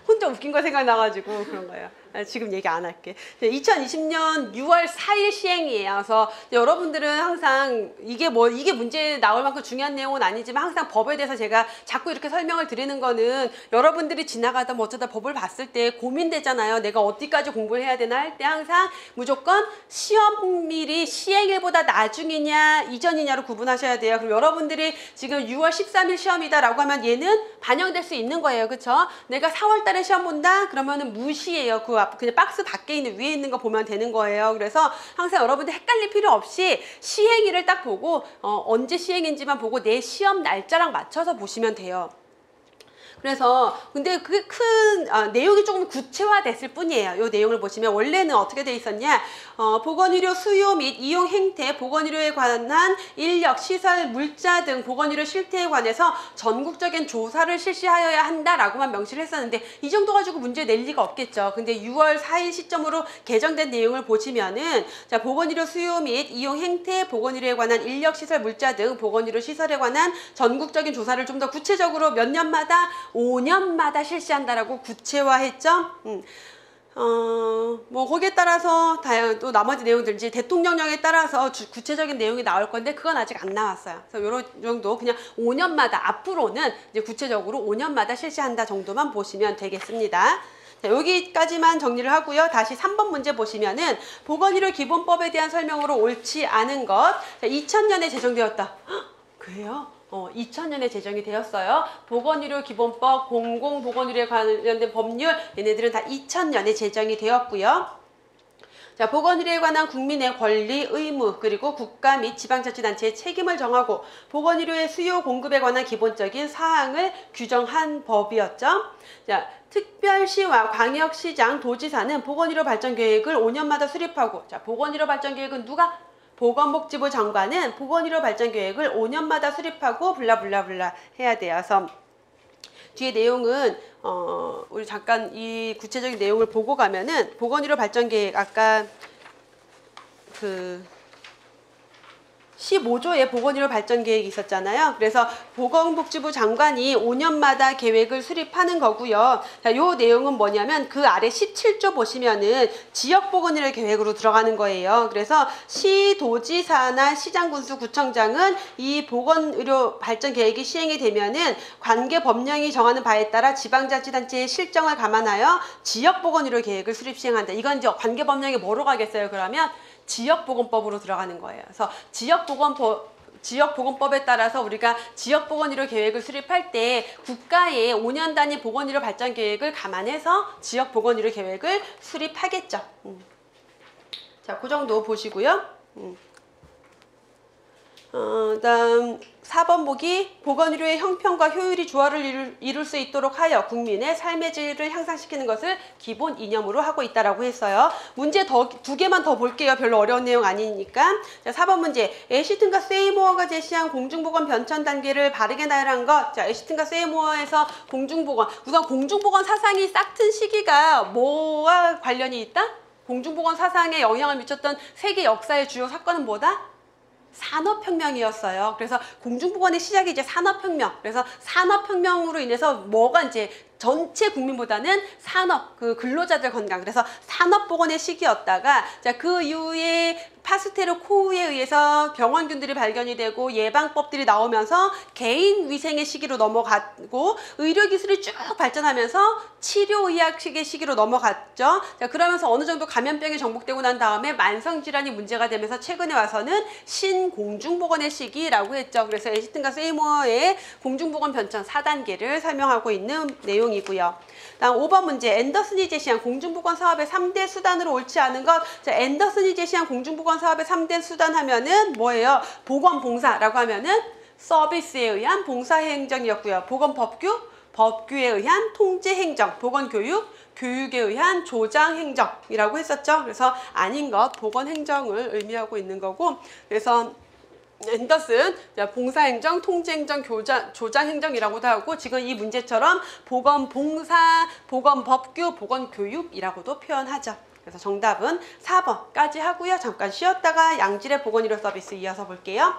S1: 혼자 웃긴 거 생각나가지고 그런 거예요. 지금 얘기 안 할게. 2020년 6월 4일 시행이에요. 그래서 여러분들은 항상 이게 문제 나올 만큼 중요한 내용은 아니지만 항상 법에 대해서 제가 자꾸 이렇게 설명을 드리는 거는 여러분들이 지나가다 뭐 어쩌다 법을 봤을 때 고민되잖아요. 내가 어디까지 공부를 해야 되나 할 때 항상 무조건 시험일이 시행일보다 나중이냐 이전이냐로 구분하셔야 돼요. 그럼 여러분들이 지금 6월 13일 시험이다라고 하면 얘는 반영될 수 있는 거예요. 그쵸? 내가 4월 달에 시험 본다? 그러면은 무시해요. 그냥 박스 밖에 있는 위에 있는 거 보면 되는 거예요. 그래서 항상 여러분들 헷갈릴 필요 없이 시행일을 딱 보고 언제 시행인지만 보고 내 시험 날짜랑 맞춰서 보시면 돼요. 그래서 근데 그게 내용이 조금 구체화됐을 뿐이에요. 이 내용을 보시면 원래는 어떻게 돼 있었냐? 보건의료 수요 및 이용 행태, 보건의료에 관한 인력, 시설, 물자 등 보건의료 실태에 관해서 전국적인 조사를 실시하여야 한다라고만 명시를 했었는데 이 정도 가지고 문제 낼 리가 없겠죠. 근데 6월 4일 시점으로 개정된 내용을 보시면은 자, 보건의료 수요 및 이용 행태, 보건의료에 관한 인력, 시설, 물자 등 보건의료 시설에 관한 전국적인 조사를 좀 더 구체적으로 몇 년마다 5년마다 실시한다라고 구체화했죠. 뭐 거기에 따라서 다양한 또 나머지 내용들 이제 대통령령에 따라서 구체적인 내용이 나올 건데 그건 아직 안 나왔어요. 그래서 이런 정도 그냥 5년마다 앞으로는 이제 구체적으로 5년마다 실시한다 정도만 보시면 되겠습니다. 자, 여기까지만 정리를 하고요. 다시 3번 문제 보시면은 보건의료 기본법에 대한 설명으로 옳지 않은 것. 자, 2000년에 제정되었다. 헉, 그래요? 2000년에 제정이 되었어요. 보건의료 기본법, 공공보건의료에 관련된 법률 얘네들은 다 2000년에 제정이 되었고요. 자, 보건의료에 관한 국민의 권리, 의무, 그리고 국가 및 지방자치단체의 책임을 정하고 보건의료의 수요 공급에 관한 기본적인 사항을 규정한 법이었죠. 자, 특별시와 광역시장, 도지사는 보건의료 발전계획을 5년마다 수립하고, 자, 보건의료 발전계획은 누가? 보건복지부 장관은 보건의료 발전 계획을 5년마다 수립하고 블라블라블라 해야 돼요. 그래서 뒤에 내용은 우리 잠깐 이 구체적인 내용을 보고 가면은 보건의료 발전 계획 아까 그 15조의 보건의료 발전 계획이 있었잖아요. 그래서 보건복지부 장관이 5년마다 계획을 수립하는 거고요. 자, 요 내용은 뭐냐면 그 아래 17조 보시면은 지역보건의료 계획으로 들어가는 거예요. 그래서 시도지사나 시장군수 구청장은 이 보건의료 발전 계획이 시행이 되면은 관계 법령이 정하는 바에 따라 지방자치단체의 실정을 감안하여 지역보건의료 계획을 수립 시행한다. 이건 이제 관계 법령이 뭐로 가겠어요? 그러면 지역보건법으로 들어가는 거예요. 그래서 지역보건법에 따라서 우리가 지역보건의료 계획을 수립할 때 국가의 5년 단위 보건의료 발전 계획을 감안해서 지역보건의료 계획을 수립하겠죠. 자, 그 정도 보시고요. 다음 4번 보기 보건의료의 형평과 효율이 조화를 이룰 수 있도록 하여 국민의 삶의 질을 향상시키는 것을 기본 이념으로 하고 있다라고 했어요. 문제 두 개만 더 볼게요. 별로 어려운 내용 아니니까. 자, 4번 문제. 애시튼과 세이모어가 제시한 공중보건 변천 단계를 바르게 나열한 것. 자, 애시튼과 세이모어에서 공중보건. 우선 공중보건 사상이 싹튼 시기가 뭐와 관련이 있다? 공중보건 사상에 영향을 미쳤던 세계 역사의 주요 사건은 뭐다? 산업혁명이었어요. 그래서 공중보건의 시작이 이제 산업혁명. 그래서 산업혁명으로 인해서 뭐가 이제 전체 국민보다는 산업, 그 근로자들 건강. 그래서 산업보건의 시기였다가, 자, 그 이후에 파스테르 코흐에 의해서 병원균들이 발견이 되고 예방법들이 나오면서 개인 위생의 시기로 넘어갔고 의료기술이 쭉 발전하면서 치료의학식의 시기로 넘어갔죠. 자, 그러면서 어느 정도 감염병이 정복되고 난 다음에 만성질환이 문제가 되면서 최근에 와서는 신공중보건의 시기라고 했죠. 그래서 애시튼과 세이모어의 공중보건 변천 4단계를 설명하고 있는 내용이고요. 다음 5번 문제. 앤더슨이 제시한 공중보건 사업의 3대 수단으로 옳지 않은 것. 자, 앤더슨이 제시한 공중보건 사업의 3대 수단 하면은 뭐예요? 보건봉사라고 하면은 서비스에 의한 봉사행정이었고요. 보건법규, 법규에 의한 통제행정, 보건교육, 교육에 의한 조장행정이라고 했었죠. 그래서 아닌 것, 보건행정을 의미하고 있는 거고, 그래서 앤더슨 봉사행정, 통제행정, 조장행정이라고도 하고 지금 이 문제처럼 보건봉사, 보건법규, 보건교육이라고도 표현하죠. 그래서 정답은 4번까지 하고요. 잠깐 쉬었다가 양질의 보건의료 서비스 이어서 볼게요.